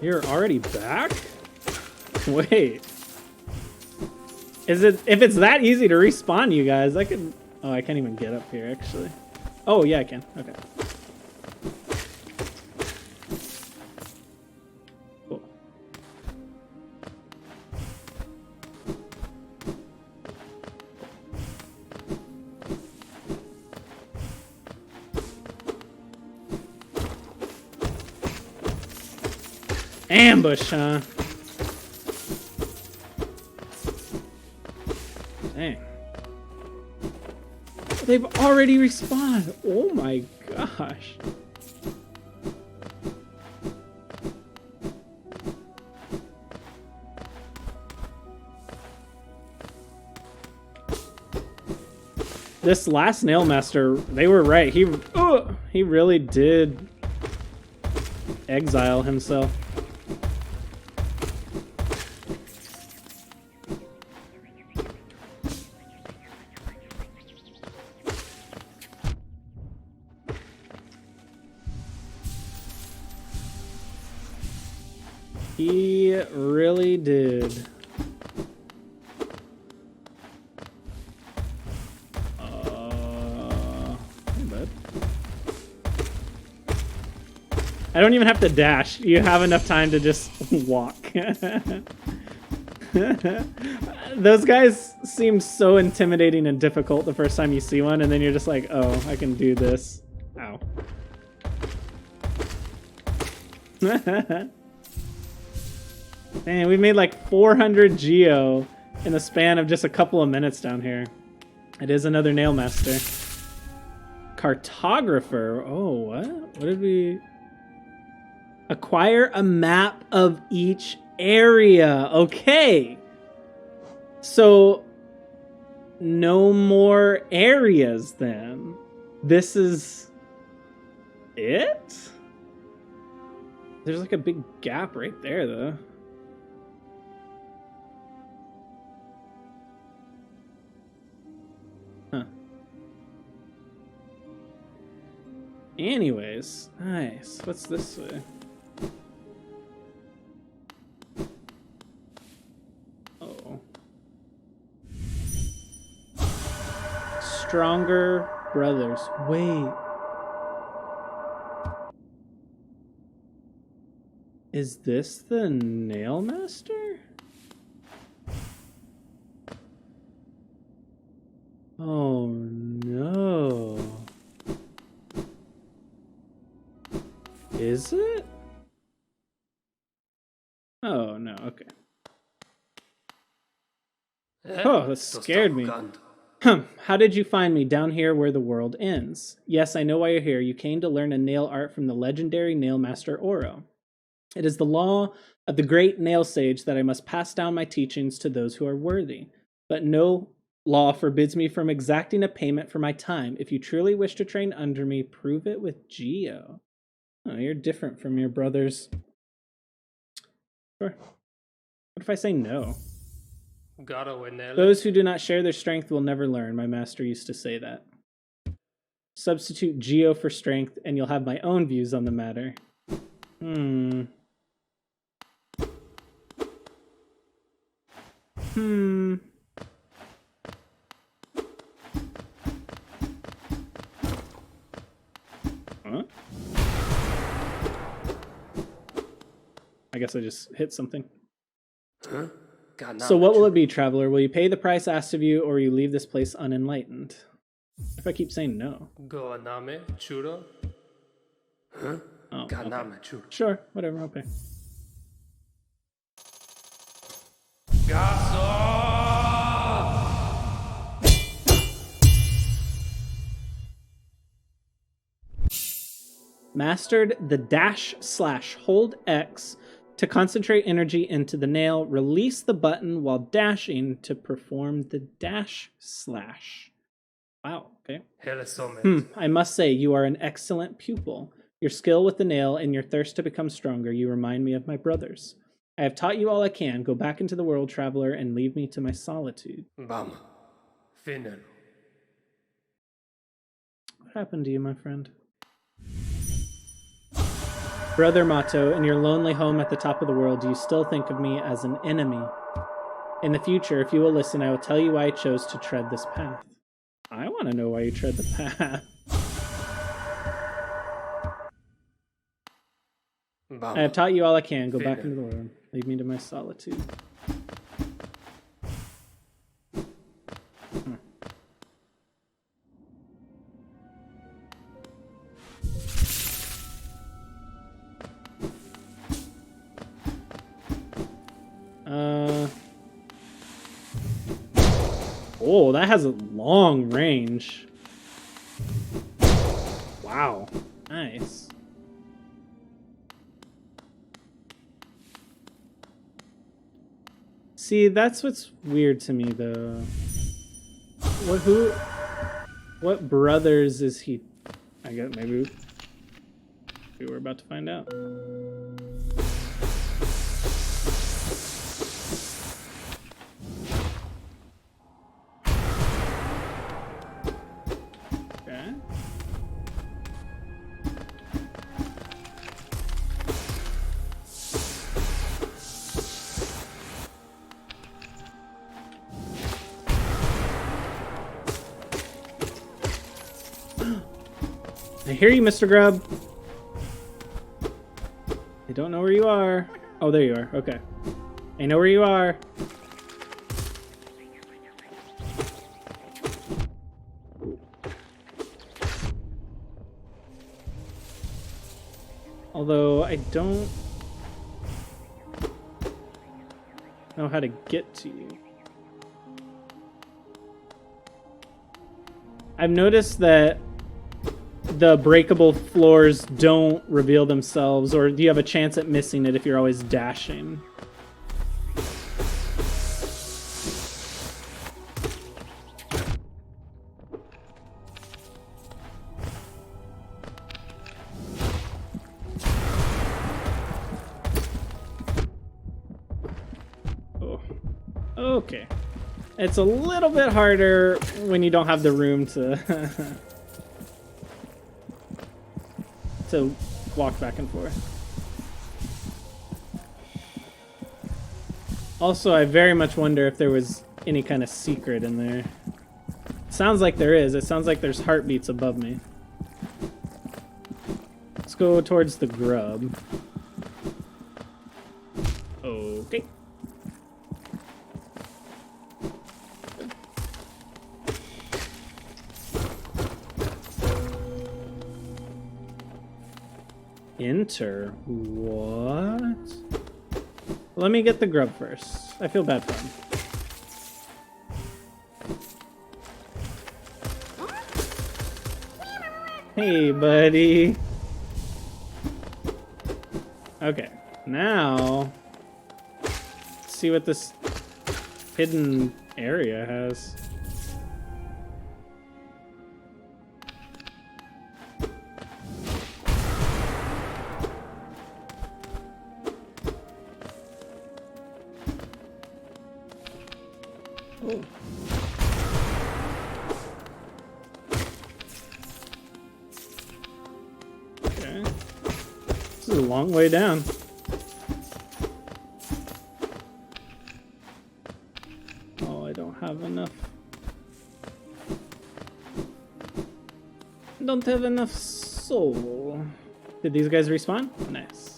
You're already back? Wait. Is it, if it's that easy to respawn you guys, I can, oh, I can't even get up here actually. Oh yeah, I can, okay. Cool. Ambush, huh? Dang. They've already respawned. Oh my gosh. This last Nail Master, they were right. He really did exile himself. He really did. Hey, bud. I don't even have to dash. You have enough time to just walk. Those guys seem so intimidating and difficult the first time you see one, and then you're just like, oh, I can do this. Ow. Man, we made like 400 Geo in the span of just a couple of minutes down here. It is another Nail Master. Cartographer. Oh, what? What did we... Acquire a map of each area. Okay. So, no more areas then. This is... it? There's like a big gap right there, though. Huh. Anyways, nice. What's this way? Oh. Stronger brothers. Wait. Is this the Nail Master? Oh no. Is it? Oh no, okay. Oh, that scared me. How did you find me down here where the world ends? Yes, I know why you're here. You came to learn a nail art from the legendary Nail Master Oro. It is the law of the great nail sage that I must pass down my teachings to those who are worthy. But no law forbids me from exacting a payment for my time. If you truly wish to train under me, prove it with Geo. Oh, you're different from your brothers. Sure. What if I say no? Those who do not share their strength will never learn. My master used to say that. Substitute Geo for strength, and you'll have my own views on the matter. Huh? I guess I just hit something. Huh? So what will it be, traveler? Will you pay the price asked of you, or will you leave this place unenlightened? If I keep saying no. Oh, okay. Sure, whatever, I'll pay. Mastered the dash/hold X to concentrate energy into the nail. Release the button while dashing to perform the dash/. Wow, okay. I must say, you are an excellent pupil. Your skill with the nail and your thirst to become stronger, you remind me of my brothers. I have taught you all I can. Go back into the world, traveler, and leave me to my solitude. What happened to you, my friend? Brother Mato, in your lonely home at the top of the world, do you still think of me as an enemy? In the future, if you will listen, I will tell you why I chose to tread this path. I want to know why you tread the path. I have taught you all I can. Go back into the world. Leave me to my solitude. Oh, that has a long range. Wow. Nice. See, that's what's weird to me, though. What brothers is he? I guess maybe we're about to find out. I hear you, Mr. Grub. I don't know where you are. Oh, there you are. Okay. I know where you are. Although I don't know how to get to you. I've noticed that the breakable floors don't reveal themselves, or you have a chance at missing it if you're always dashing. Oh. Okay. It's a little bit harder when you don't have the room to to walk back and forth. Also, I very much wonder if there was any kind of secret in there. Sounds like there is. It sounds like there's heartbeats above me. Let's go towards the grub. Okay. Enter? What? Let me get the grub first. I feel bad for him. Hey, buddy. Okay, now let's see what this hidden area has. Oh. Okay. This is a long way down. Oh, I don't have enough. Don't have enough soul. Did these guys respawn? Nice.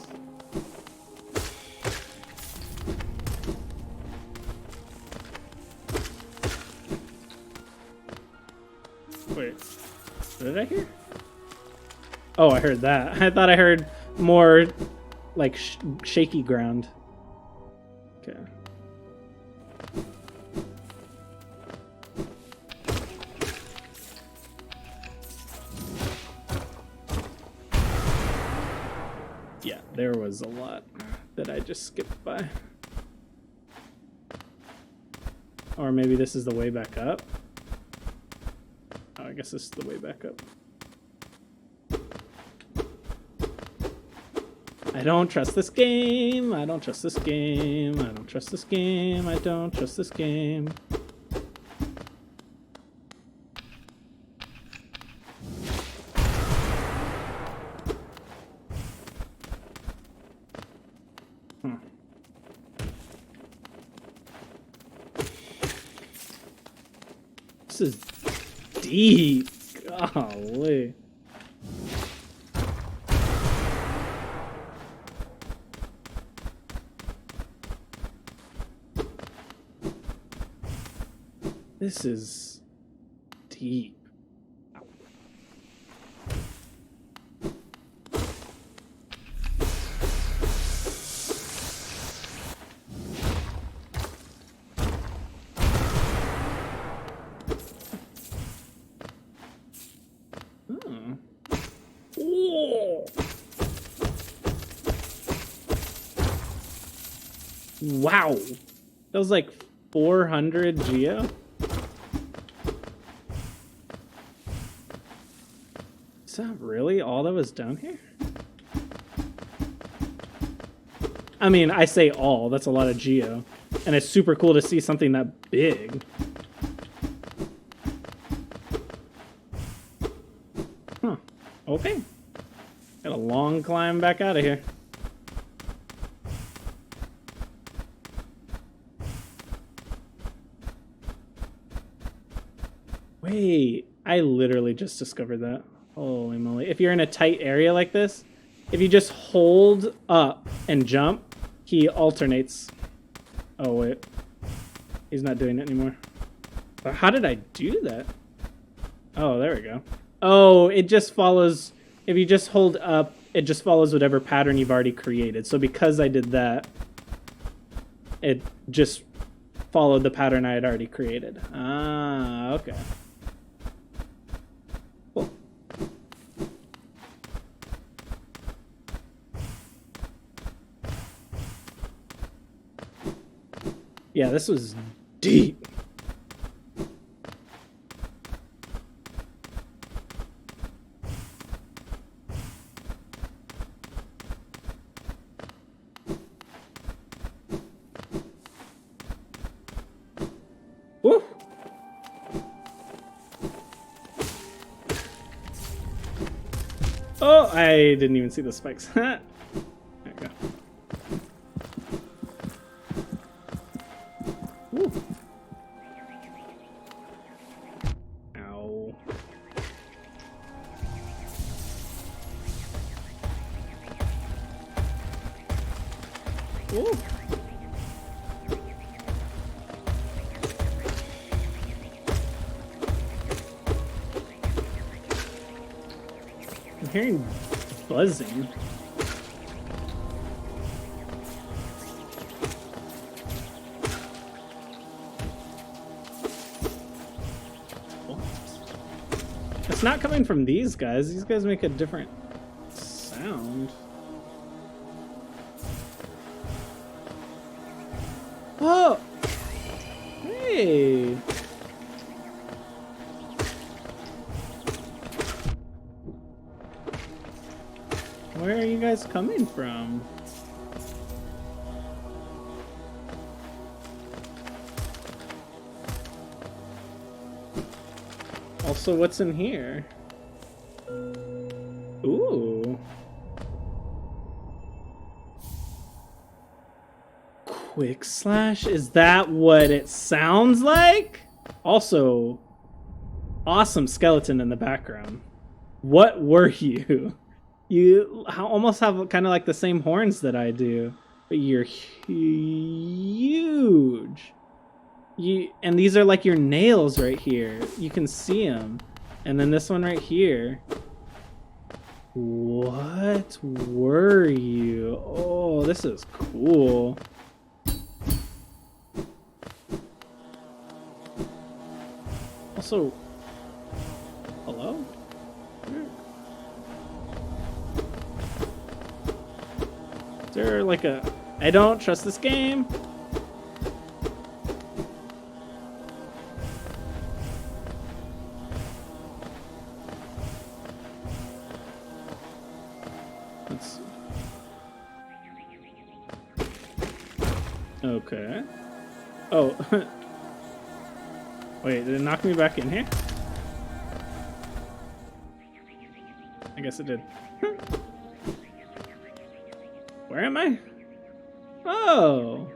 Wait, what did I hear? Oh, I heard that. I thought I heard more like shaky ground. Okay. Yeah, there was a lot that I just skipped by. Or maybe this is the way back up. Oh, I guess this is the way back up. I don't trust this game. I don't trust this game. I don't trust this game. I don't trust this game. This is deep. Golly. This is deep. Wow, that was like 400 geo. Is that really all that was down here? I mean, I say all, that's a lot of geo. And it's super cool to see something that big. Huh, okay. Got a long climb back out of here. Wait, I literally just discovered that. Holy moly. If you're in a tight area like this, if you just hold up and jump, he alternates. Oh, wait. He's not doing it anymore. But how did I do that? Oh, there we go. Oh, it just follows. If you just hold up, it just follows whatever pattern you've already created. So because I did that, it just followed the pattern I had already created. Ah, okay. Cool. Yeah, this was deep. Woo! Oh, I didn't even see the spikes. There we go. Woo. Ow. Woo. I'm hearing buzzing. It's not coming from these guys. These guys make a different sound. Oh! Hey! Where are you guys coming from? Also, what's in here? Ooh. Quick slash? Is that what it sounds like? Also, awesome skeleton in the background. What were you? You almost have kind of like the same horns that I do, but you're huge. And these are like your nails right here. You can see them. And then this one right here. What were you? Oh, this is cool. Also, hello? Is there like a... I don't trust this game. Let's see. Okay. Oh. Wait, did it knock me back in here? I guess it did. Where am I? Oh.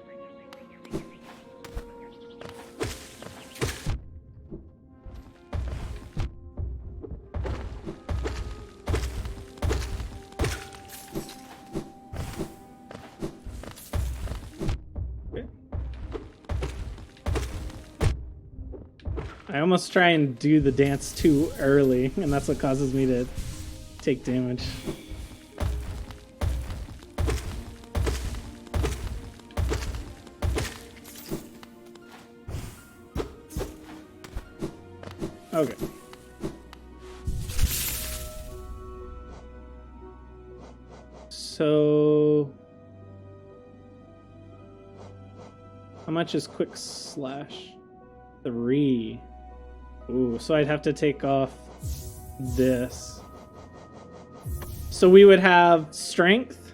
I almost try and do the dance too early, and that's what causes me to take damage. Okay. So... how much is quick slash? 3. Ooh, so I'd have to take off this. So we would have strength,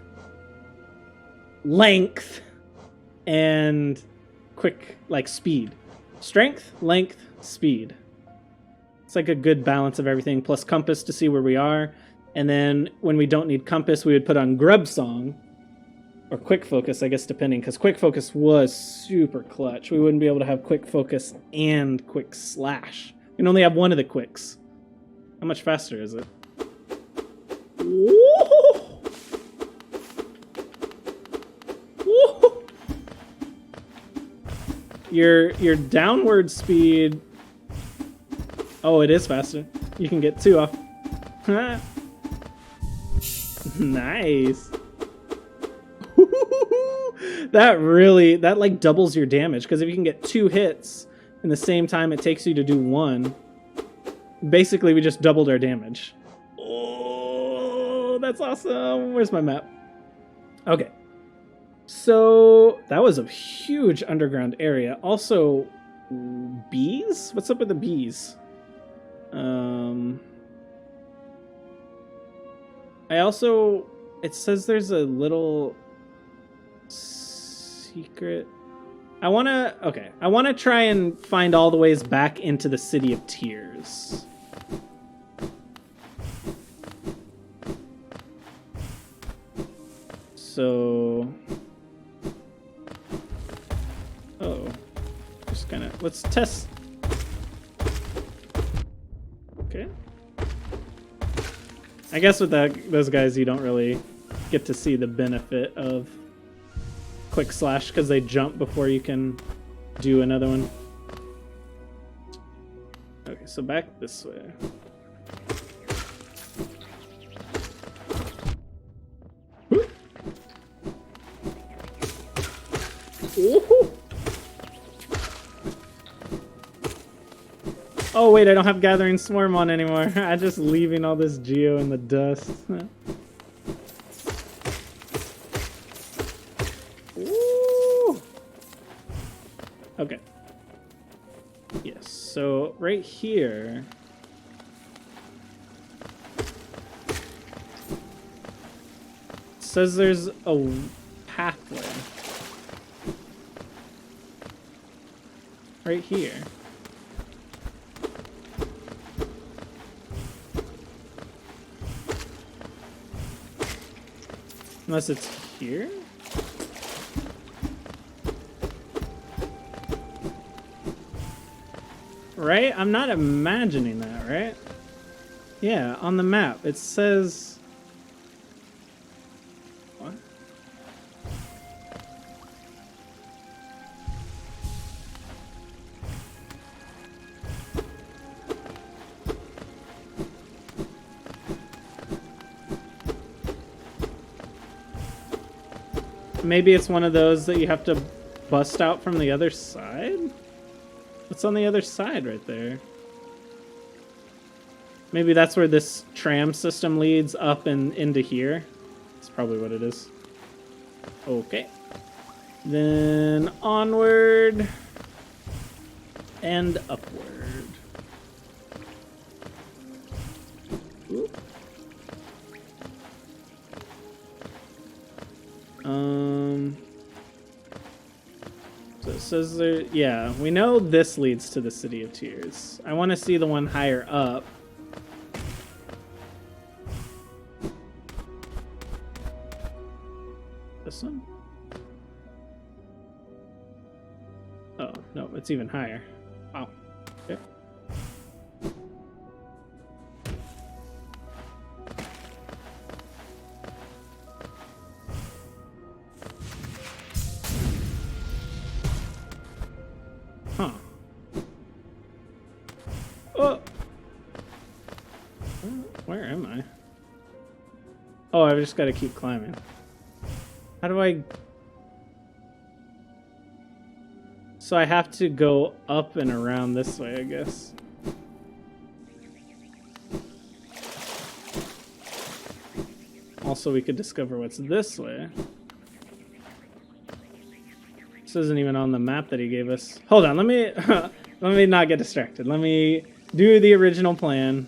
length, and quick, like speed. Strength, length, speed. It's like a good balance of everything, plus compass to see where we are. And then when we don't need compass, we would put on grub song. Or quick focus, I guess, depending, because quick focus was super clutch. We wouldn't be able to have quick focus and quick slash. We can only have one of the quicks. How much faster is it? Whoa! Whoa! Your downward speed... oh, it is faster. You can get 2 off. Nice. That like doubles your damage, because if you can get 2 hits in the same time it takes you to do 1, basically we just doubled our damage. Oh, that's awesome. Where's my map? Okay. So that was a huge underground area. Also, bees? What's up with the bees? I also... it says there's a little... secret. I want to try and find all the ways back into the City of Tears. So, oh, just kind of, let's test. Okay. I guess with those guys, you don't really get to see the benefit of quick slash because they jump before you can do another one. Okay, so back this way. Oh wait, I don't have Gathering Swarm on anymore. I'm just leaving all this geo in the dust. Okay. Yes, so right here... it says there's a pathway. Right here. Unless it's here? Right? I'm not imagining that, right? Yeah, on the map. It says... what? Maybe it's one of those that you have to bust out from the other side? What's on the other side right there? Maybe that's where this tram system leads up and into here. That's probably what it is. Okay. Then onward and upward. Ooh. So it says there, yeah, we know this leads to the City of Tears. I want to see the one higher up. This one? Oh, no, it's even higher. Wow. Okay. Huh. Oh! Where am I? Oh, I've just got to keep climbing. How do I... So I have to go up and around this way, I guess. Also, we could discover what's this way. This isn't even on the map that he gave us. Hold on, let me let me not get distracted. Let me do the original plan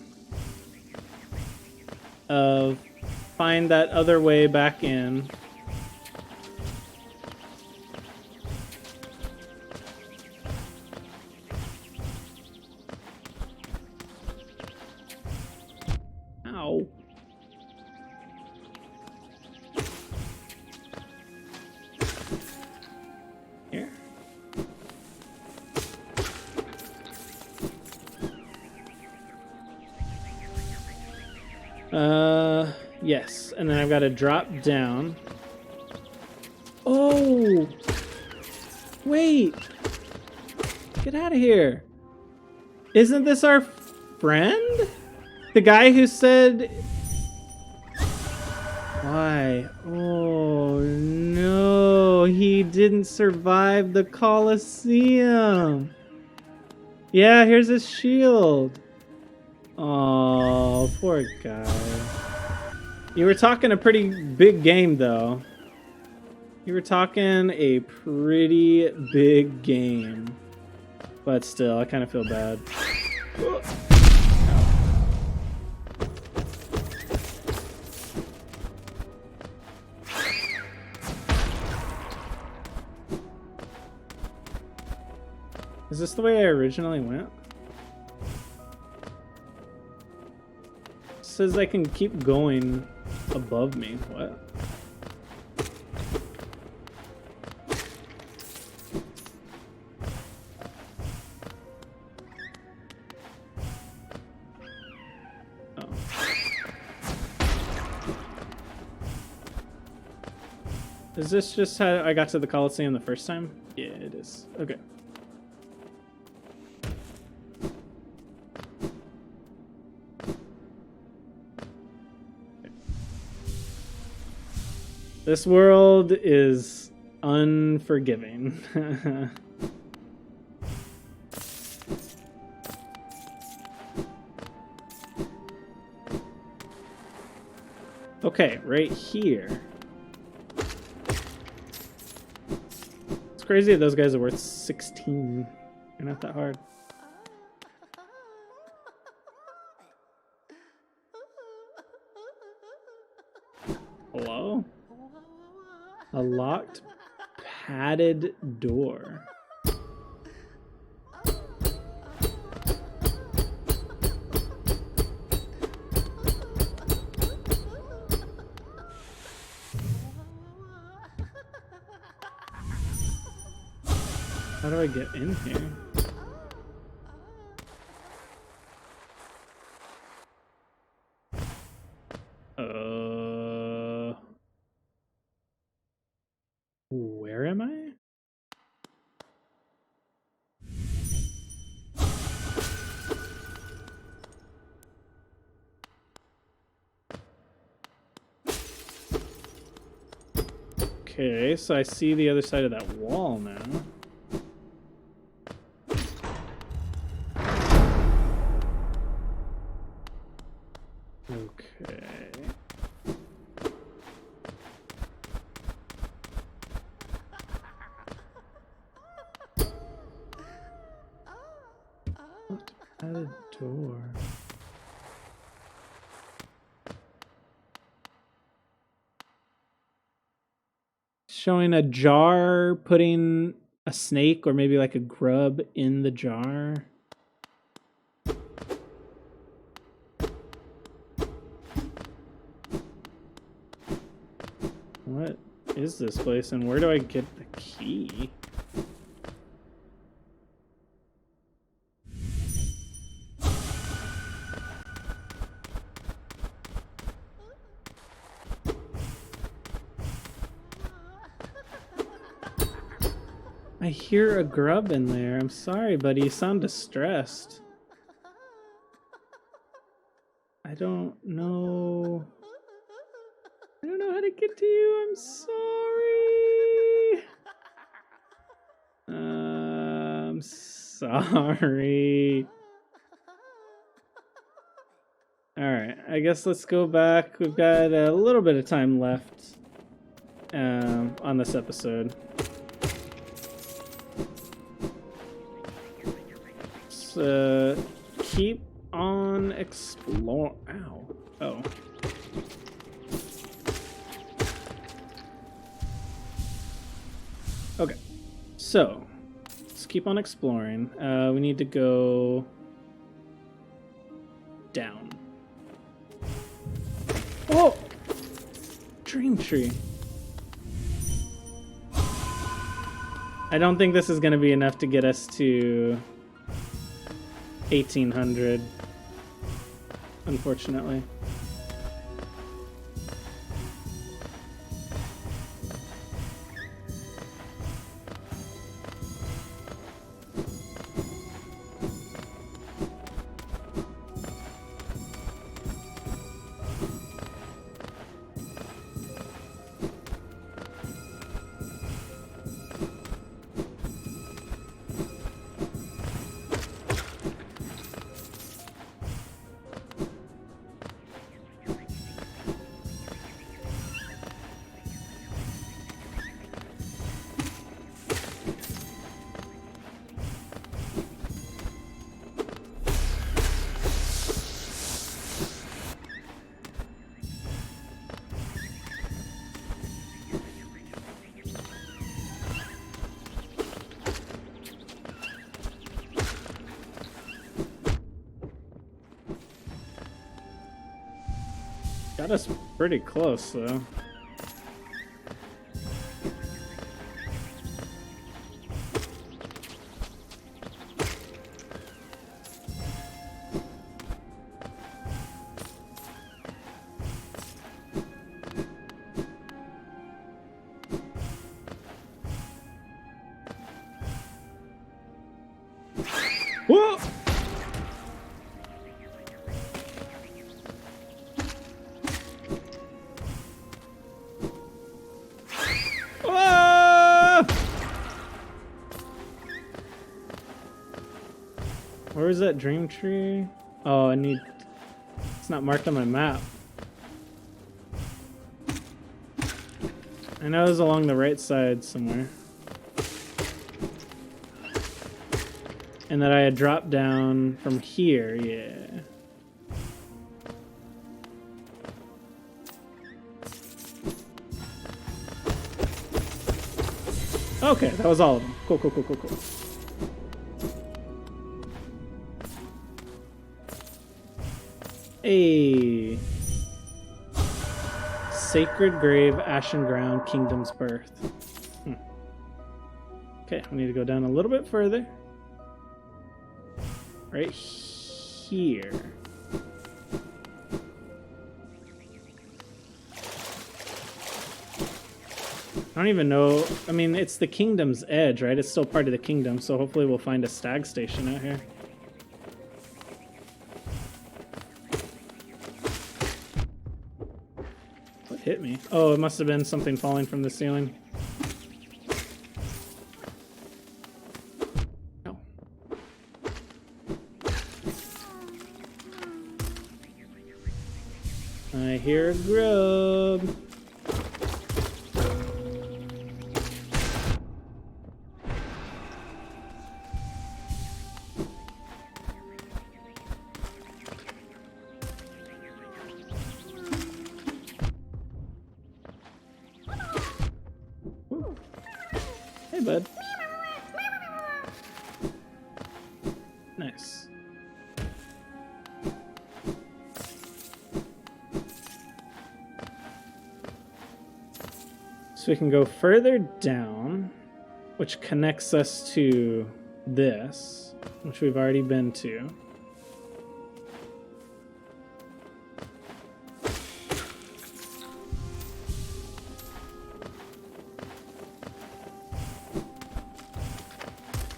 of find that other way back in. Ow. Here. Yes, and then I've got to drop down. Oh! Wait! Get out of here! Isn't this our friend? The guy who said... Why? Oh no, he didn't survive the Colosseum. Yeah, here's his shield. Oh, poor guy. You were talking a pretty big game, though. You were talking a pretty big game. But still, I kind of feel bad. Is this the way I originally went? It says I can keep going above me. What? Oh. Is this just how I got to the Colosseum the first time? Yeah, it is. Okay. This world is unforgiving. Okay, right here. It's crazy that those guys are worth 16. They're not that hard. Hello? A locked, padded door. How do I get in here? Where am I? Okay, so I see the other side of that wall now. Okay. At a door. Showing a jar, putting a snake or maybe like a grub in the jar. What is this place and where do I get the key? I hear a grub in there. I'm sorry, buddy. You sound distressed. I don't know. I don't know how to get to you. I'm sorry. I'm sorry. Alright, I guess let's go back. We've got a little bit of time left on this episode. Let's keep on exploring. Ow. Oh. Okay, so let's keep on exploring. We need to go down. Oh! Dream tree. I don't think this is going to be enough to get us to 1800, unfortunately. Got us pretty close, though. Whoa! Where is that dream tree? Oh, I need... It's not marked on my map. I know it was along the right side somewhere. And that I had dropped down from here, yeah. Okay, that was all of them. Cool, cool, cool, cool, cool. Hey. Sacred Grave, Ashen Ground, Kingdom's Birth. Okay, we need to go down a little bit further. Right here. I don't even know. I mean, it's the Kingdom's Edge, right? It's still part of the kingdom, so hopefully we'll find a stag station out here. What hit me? Oh, it must have been something falling from the ceiling. I hear grub. Ooh. Hey, bud. Nice. So we can go further down, which connects us to this, which we've already been to.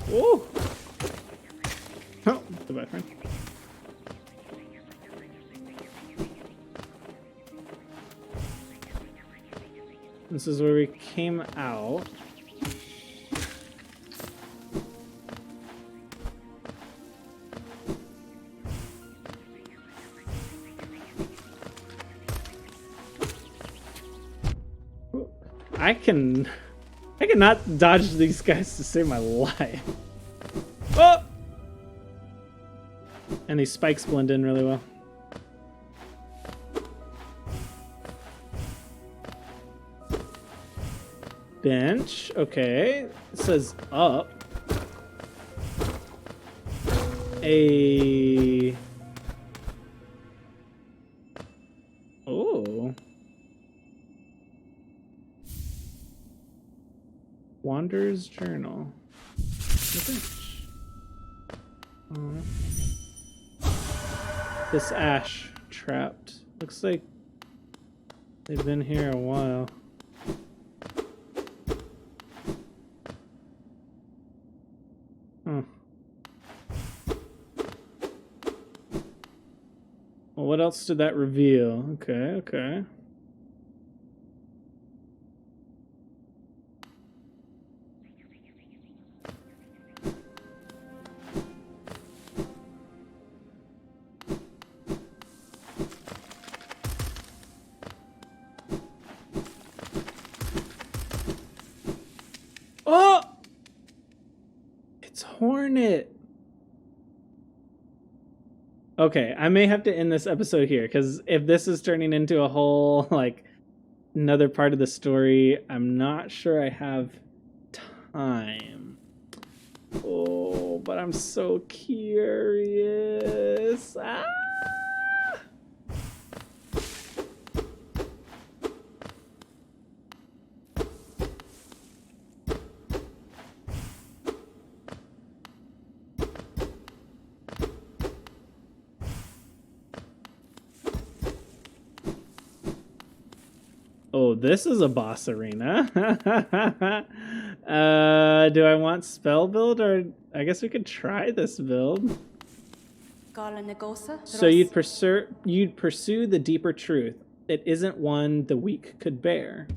Whoa! Oh, goodbye, friend. This is where we came out. I cannot dodge these guys to save my life. Oh! And these spikes blend in really well. Bench, okay. It says up. Oh. Wanderer's Journal. The bench. This ash trapped. Looks like they've been here a while. Well, what else did that reveal? Okay, okay. Oh! It's Hornet. Okay, I may have to end this episode here, because if this is turning into a whole, like, another part of the story, I'm not sure I have time. Oh, but I'm so curious. Ah! Oh, this is a boss arena. Do I want spell build, or I guess we could try this build. So you'd pursue the deeper truth. It isn't one the weak could bear.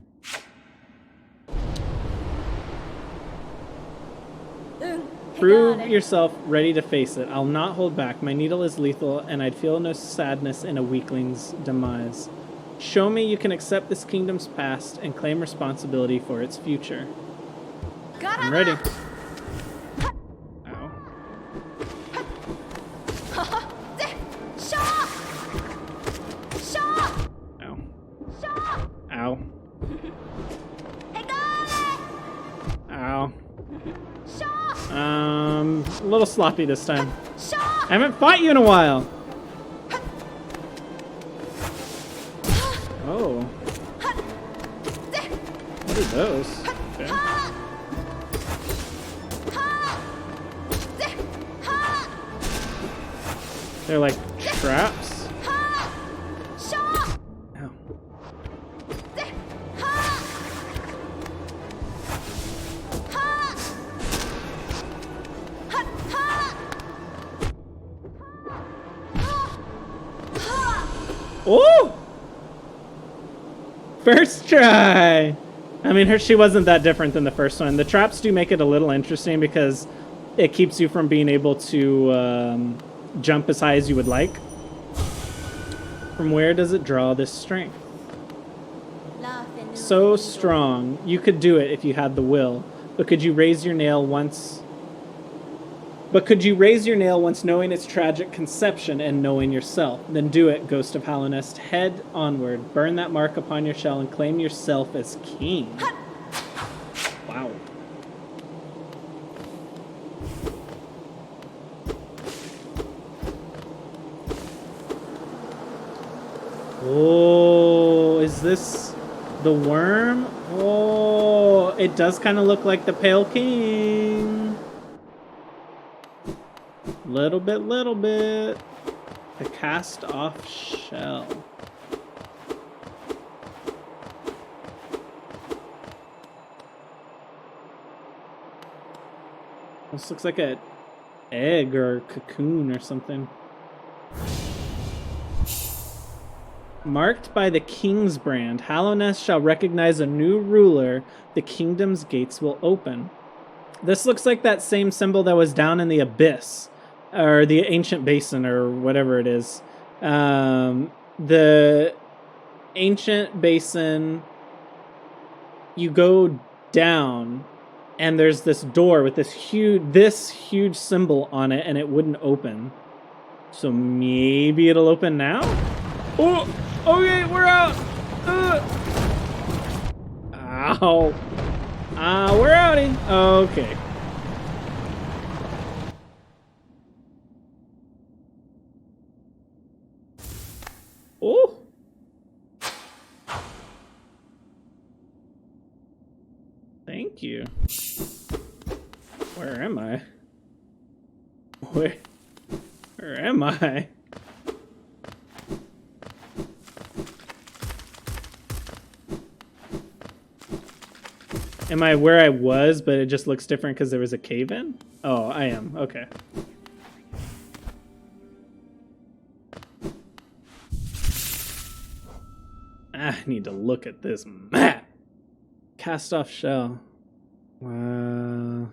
Prove yourself ready to face it. I'll not hold back. My needle is lethal, and I'd feel no sadness in a weakling's demise. Show me you can accept this kingdom's past and claim responsibility for its future. I'm ready. Ow. Ow. Ow. Ow. A little sloppy this time. I haven't fought you in a while. Oh. What are those? Okay. They're like traps. Ow. Oh! First try! I mean, she wasn't that different than the first one. The traps do make it a little interesting because it keeps you from being able to jump as high as you would like. From where does it draw this strength? So strong. You could do it if you had the will. But could you raise your nail once? But could you raise your nail once knowing its tragic conception and knowing yourself? Then do it, Ghost of Hallownest. Head onward. Burn that mark upon your shell and claim yourself as king. Wow. Oh, is this the worm? Oh, it does kind of look like the Pale King. Little bit. The cast off shell. This looks like an egg or a cocoon or something. Marked by the King's brand, Hallownest shall recognize a new ruler. The kingdom's gates will open. This looks like that same symbol that was down in the abyss, or the ancient basin, or whatever it is. The ancient basin, you go down, and there's this door with this huge symbol on it, and it wouldn't open. So maybe it'll open now? Oh, okay, we're out. Ow. We're outie. Okay. Oh. Thank you. Where am I? Where am I? Am I where I was, but it just looks different because there was a cave in? Oh, I am. Okay. I need to look at this map. Cast off shell. Wow.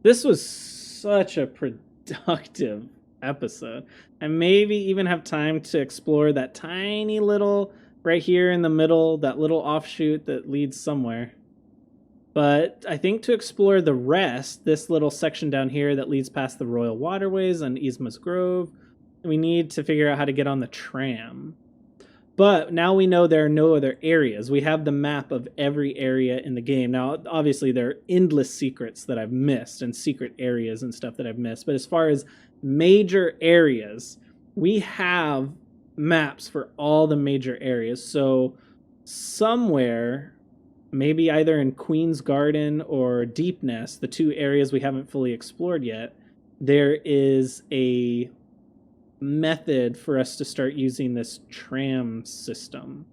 This was such a productive episode. I maybe even have time to explore that tiny little... right here in the middle, that little offshoot that leads somewhere. But I think to explore the rest, this little section down here that leads past the Royal Waterways and Yzma's Grove, we need to figure out how to get on the tram. But now we know there are no other areas. We have the map of every area in the game. Now, obviously, there are endless secrets that I've missed and secret areas and stuff that I've missed. But as far as major areas, we have maps for all the major areas. So somewhere, maybe either in Queen's Garden or Deepnest, the two areas we haven't fully explored yet, there is a method for us to start using this tram system.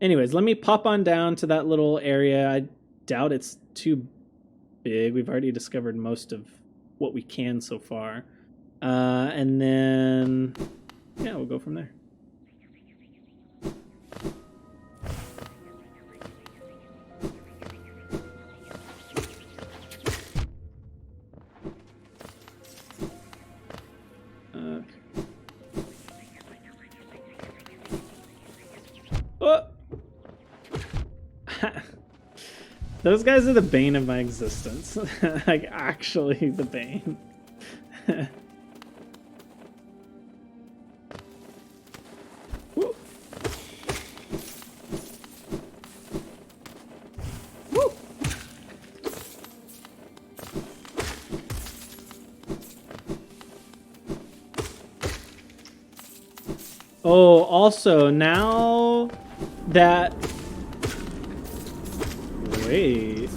Anyways, let me pop on down to that little area. I doubt it's too big. We've already discovered most of what we can so far. And then, yeah, we'll go from there. Oh! Those guys are the bane of my existence. Like, actually the bane. Woo. Woo. Oh, also, now that... Wait.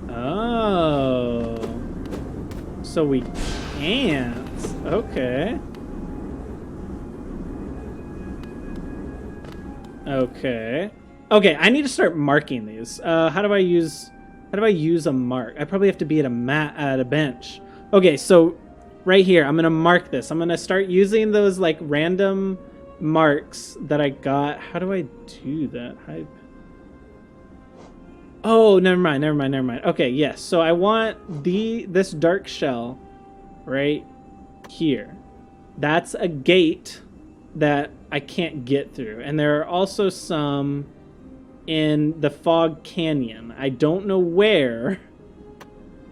Oh. So we can't. Okay. Okay. Okay, I need to start marking these. How do I use a mark? I probably have to be at a bench. Okay, so right here, I'm gonna mark this. I'm gonna start using those like random marks that I got. How do I do that? Oh, never mind. Okay, yes. So I want this dark shell right here. That's a gate that I can't get through. And there are also some in the Fog Canyon. I don't know where,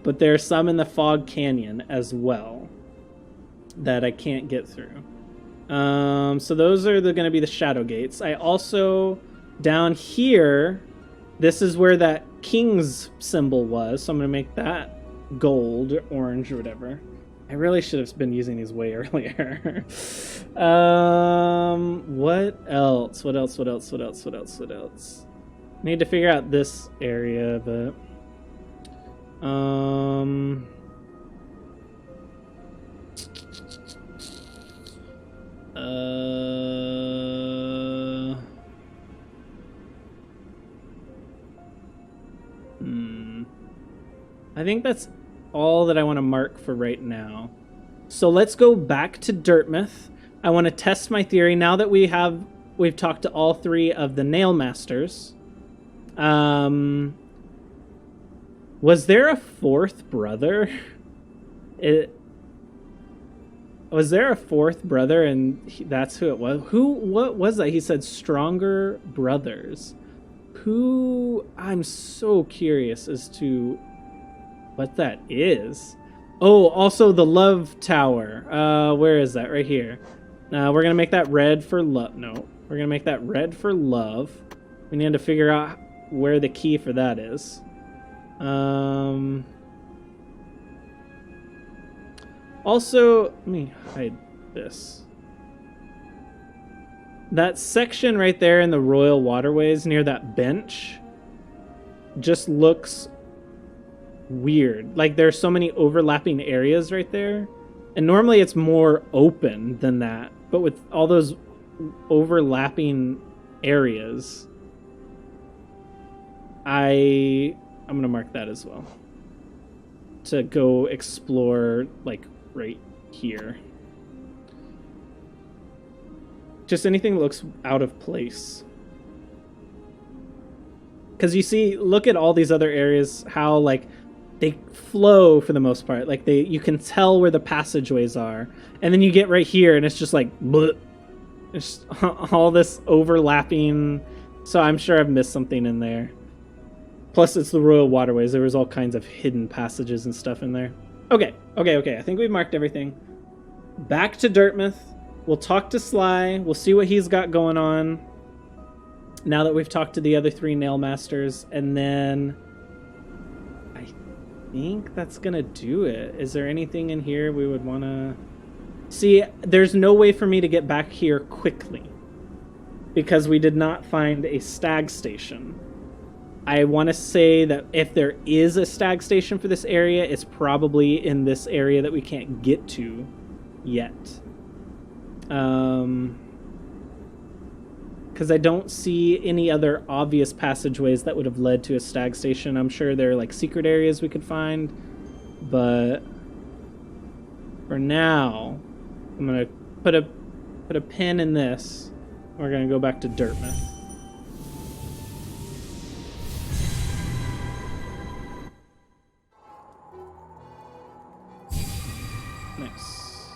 but there are some in the Fog Canyon as well that I can't get through. So those are going to be the shadow gates. I also, down here, this is where that king's symbol was, so I'm going to make that gold or orange or whatever. I really should have been using these way earlier. What else? Need to figure out this area, but... I think that's all that I want to mark for right now. So let's go back to Dartmouth. I want to test my theory now that we've talked to all three of the nail masters. Was there a fourth brother? Was there a fourth brother, and that's who it was? What was that? He said stronger brothers. I'm so curious as to what that is. Oh, also the love tower. Where is that? Right here. We're gonna make that red for love. No, we're gonna make that red for love. We need to figure out where the key for that is. Also, let me hide this. That section right there in the Royal Waterways near that bench just looks weird. Like there's so many overlapping areas right there. And normally it's more open than that. But with all those overlapping areas, I'm going to mark that as well. To go explore, like, right here. Just anything that looks out of place. Because you see, look at all these other areas, how, like, they flow for the most part. Like, you can tell where the passageways are. And then you get right here, and it's just like, bleh. It's all this overlapping. So I'm sure I've missed something in there. Plus, it's the Royal Waterways. There was all kinds of hidden passages and stuff in there. Okay. I think we've marked everything. Back to Dartmouth. We'll talk to Sly. We'll see what he's got going on. Now that we've talked to the other three nail masters. And then I think that's going to do it. Is there anything in here we would want to... See, there's no way for me to get back here quickly. Because we did not find a stag station. I want to say that if there is a stag station for this area, it's probably in this area that we can't get to yet. Because I don't see any other obvious passageways that would have led to a stag station. I'm sure there are like secret areas we could find, but for now, I'm gonna put a pin in this. We're gonna go back to Dartmouth. Nice.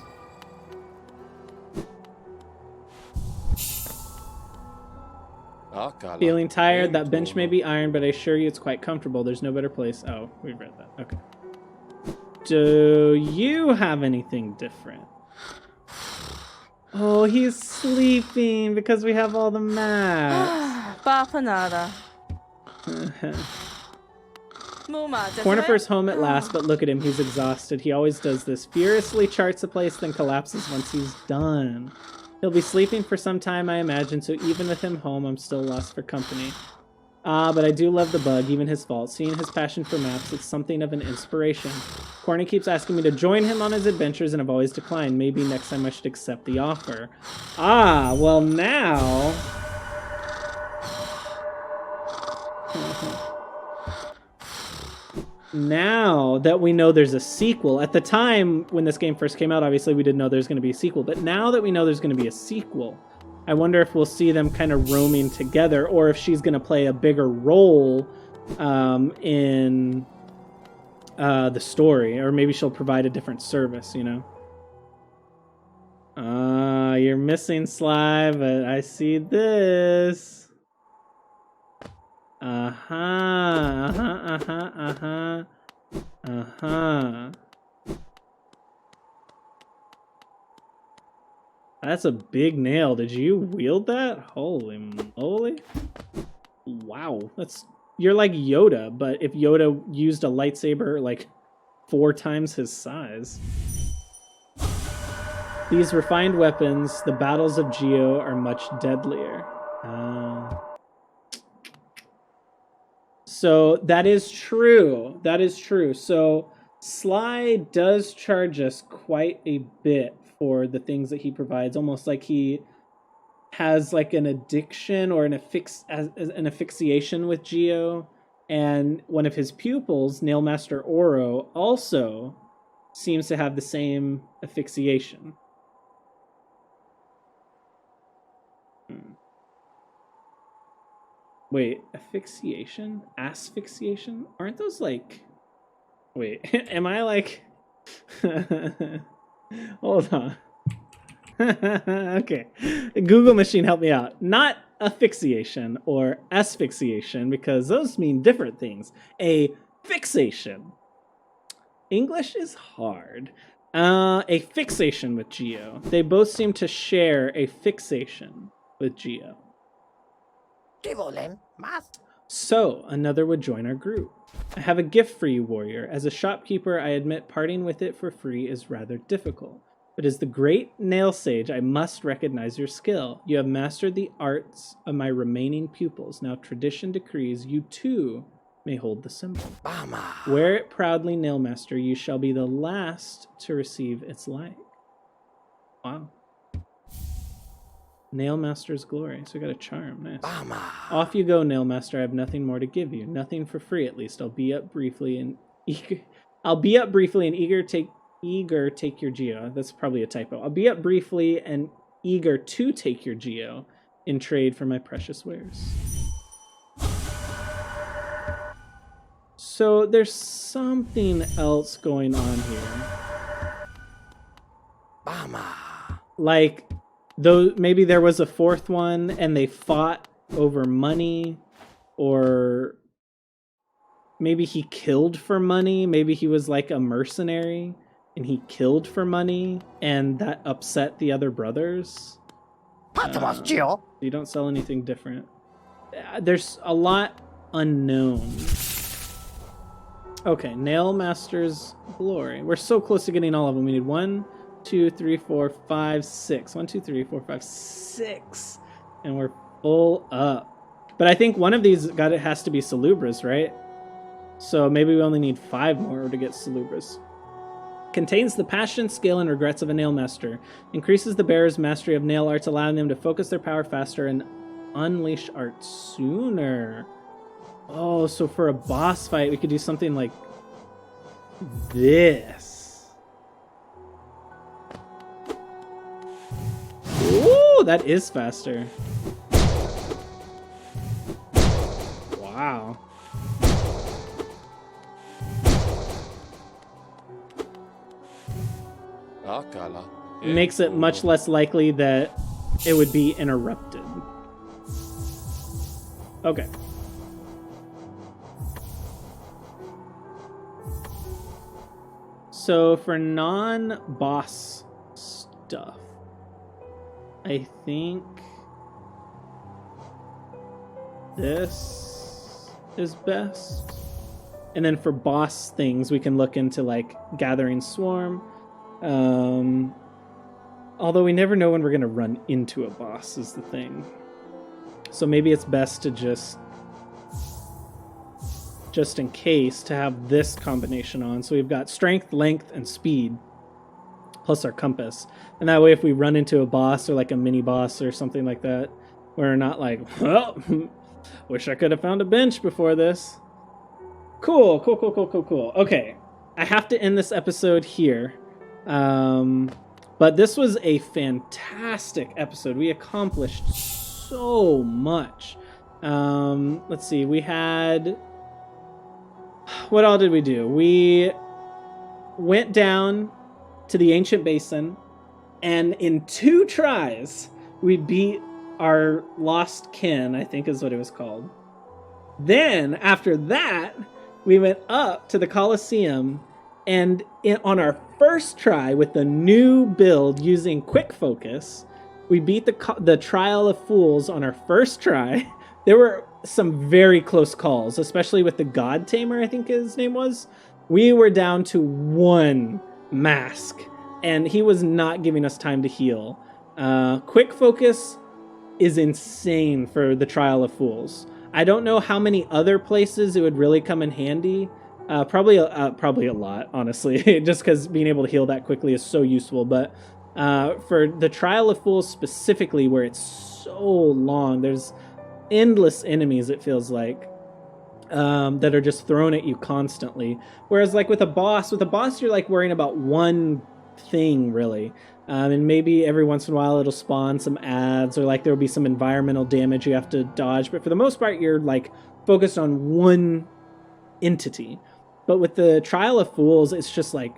Feeling tired? That bench may be iron, but I assure you it's quite comfortable. There's no better place. Oh, we've read that. Okay. Do you have anything different? Oh, he's sleeping because we have all the maps. Bapanada. Cornifer's home at last, but look at him. He's exhausted. He always does this. Furiously charts a place, then collapses once he's done. He'll be sleeping for some time, I imagine, so even with him home, I'm still lost for company. But I do love the bug, even his fault. Seeing his passion for maps, it's something of an inspiration. Corny keeps asking me to join him on his adventures, and I've always declined. Maybe next time I should accept the offer. Ah, well now... Now that we know there's a sequel, at the time when this game first came out, obviously we didn't know there's going to be a sequel, but now that we know there's going to be a sequel, I wonder if we'll see them kind of roaming together, or if she's going to play a bigger role in the story, or maybe she'll provide a different service, you know. You're missing Sly, but I see this. That's a big nail. Did you wield that? Holy moly. Wow. You're like Yoda, but if Yoda used a lightsaber like 4 times his size. These refined weapons, the battles of Geo, are much deadlier. So that is true. That is true. So Sly does charge us quite a bit for the things that he provides, almost like he has like an addiction or an asphyxiation with Geo. And one of his pupils, Nailmaster Oro, also seems to have the same asphyxiation. Wait, asphyxiation? Asphyxiation? Aren't those like... Wait, am I like... Hold on. Okay. Google machine, help me out. Not asphyxiation or asphyxiation, because those mean different things. A fixation. English is hard. A fixation with Geo. They both seem to share a fixation with Geo. So, another would join our group. I have a gift for you, warrior. As a shopkeeper, I admit parting with it for free is rather difficult. But as the great nail sage, I must recognize your skill. You have mastered the arts of my remaining pupils. Now tradition decrees you too may hold the symbol. Wear it proudly, Nailmaster. You shall be the last to receive its like. Wow. Nailmaster's glory. So we got a charm. Nice. Off you go, Nailmaster. I have nothing more to give you. Nothing for free, at least. I'll be up briefly and eager take your Geo. That's probably a typo. I'll be up briefly and eager to take your Geo in trade for my precious wares. So there's something else going on here. Like, though, maybe there was a 4th one and they fought over money, or maybe he killed for money. Maybe he was like a mercenary and he killed for money, and that upset the other brothers. You don't sell anything different. There's a lot unknown. Okay, Nailmaster's glory. We're so close to getting all of them. We need 1, 2, 3, 4, 5, 6. 1, 2, 3, 4, 5, 6. And we're full up. But I think one of these has to be Salubras, right? So maybe we only need 5 more to get Salubras. Contains the passion, skill, and regrets of a Nailmaster. Increases the bearer's mastery of nail arts, allowing them to focus their power faster and unleash art sooner. Oh, so for a boss fight, we could do something like this. Ooh, that is faster. Wow. Makes it much less likely that it would be interrupted. Okay. So for non-boss stuff, I think this is best. And then for boss things, we can look into like Gathering Swarm. Although we never know when we're going to run into a boss is the thing. So maybe it's best to just in case, to have this combination on. So we've got strength, length, and speed, plus our compass. And that way if we run into a boss or like a mini boss or something like that, we're not like, well, wish I could have found a bench before this. Cool. Okay, I have to end this episode here. But this was a fantastic episode. We accomplished so much. Let's see, we had what all did we do? We went down to the ancient basin, and in 2 tries, we beat our lost kin, I think is what it was called. Then, after that, we went up to the Colosseum, and on our first try with the new build using quick focus, we beat the Trial of Fools on our first try. There were some very close calls, especially with the God Tamer, I think his name was. We were down to 1 mask, and he was not giving us time to heal. Quick focus is insane for the Trial of Fools. I don't know how many other places it would really come in handy. Probably a lot, honestly, just because being able to heal that quickly is so useful. But for the Trial of Fools specifically, where it's so long, there's endless enemies, it feels like, that are just thrown at you constantly. Whereas like with a boss you're like worrying about one thing really. And maybe every once in a while it'll spawn some ads, or like there'll be some environmental damage you have to dodge. But for the most part, you're like focused on one entity. But with the Trial of Fools, it's just like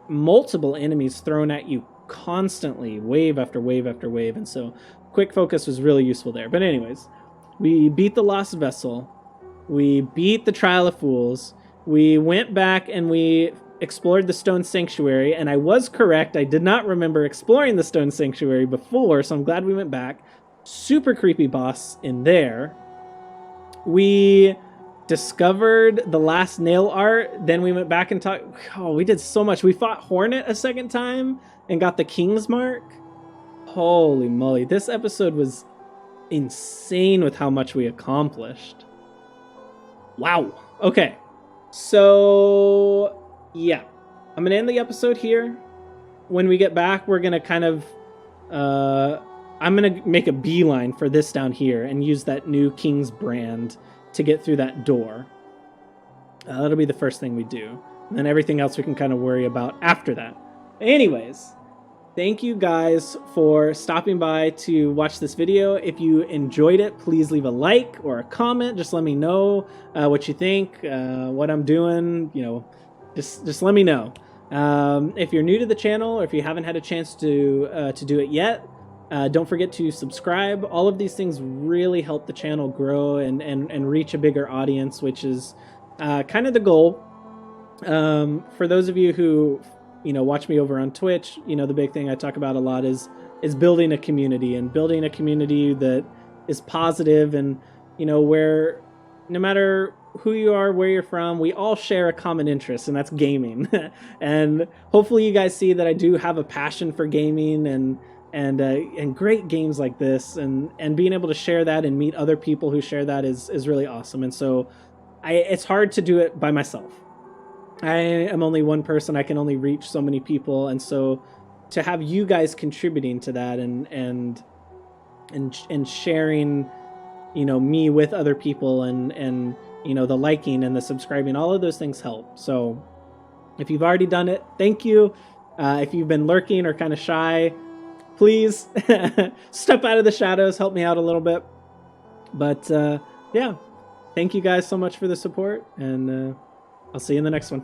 multiple enemies thrown at you constantly, wave after wave after wave. And so quick focus was really useful there. But anyways, we beat the Lost Vessel. We beat the Trial of Fools. We went back and we explored the Stone Sanctuary, and I was correct. I did not remember exploring the Stone Sanctuary before, so I'm glad we went back. Super creepy boss in there. We discovered the last nail art. Then we went back and talked. Oh, we did so much. We fought Hornet a second time and got the King's Mark. Holy moly. This episode was insane with how much we accomplished. Wow. Okay. So yeah, I'm going to end the episode here. When we get back, we're going to kind of, I'm going to make a beeline for this down here and use that new King's brand to get through that door. That'll be the first thing we do. And then everything else we can kind of worry about after that. Anyways, thank you guys for stopping by to watch this video. If you enjoyed it, please leave a like or a comment. Just let me know what you think, what I'm doing, you know, just let me know. If you're new to the channel, or if you haven't had a chance to do it yet, don't forget to subscribe. All of these things really help the channel grow and reach a bigger audience, which is kind of the goal. For those of you who, you know, watch me over on Twitch, you know, the big thing I talk about a lot is building a community, and building a community that is positive, and, you know, where no matter who you are, where you're from, we all share a common interest, and that's gaming. And hopefully you guys see that I do have a passion for gaming and great games like this, and being able to share that and meet other people who share that is really awesome. And so it's hard to do it by myself. I am only one person. I can only reach so many people, and so to have you guys contributing to that and sharing, you know, me with other people, and you know, the liking and the subscribing, all of those things help. So if you've already done it, thank you. If you've been lurking or kind of shy, please step out of the shadows, help me out a little bit. But yeah, thank you guys so much for the support, and I'll see you in the next one.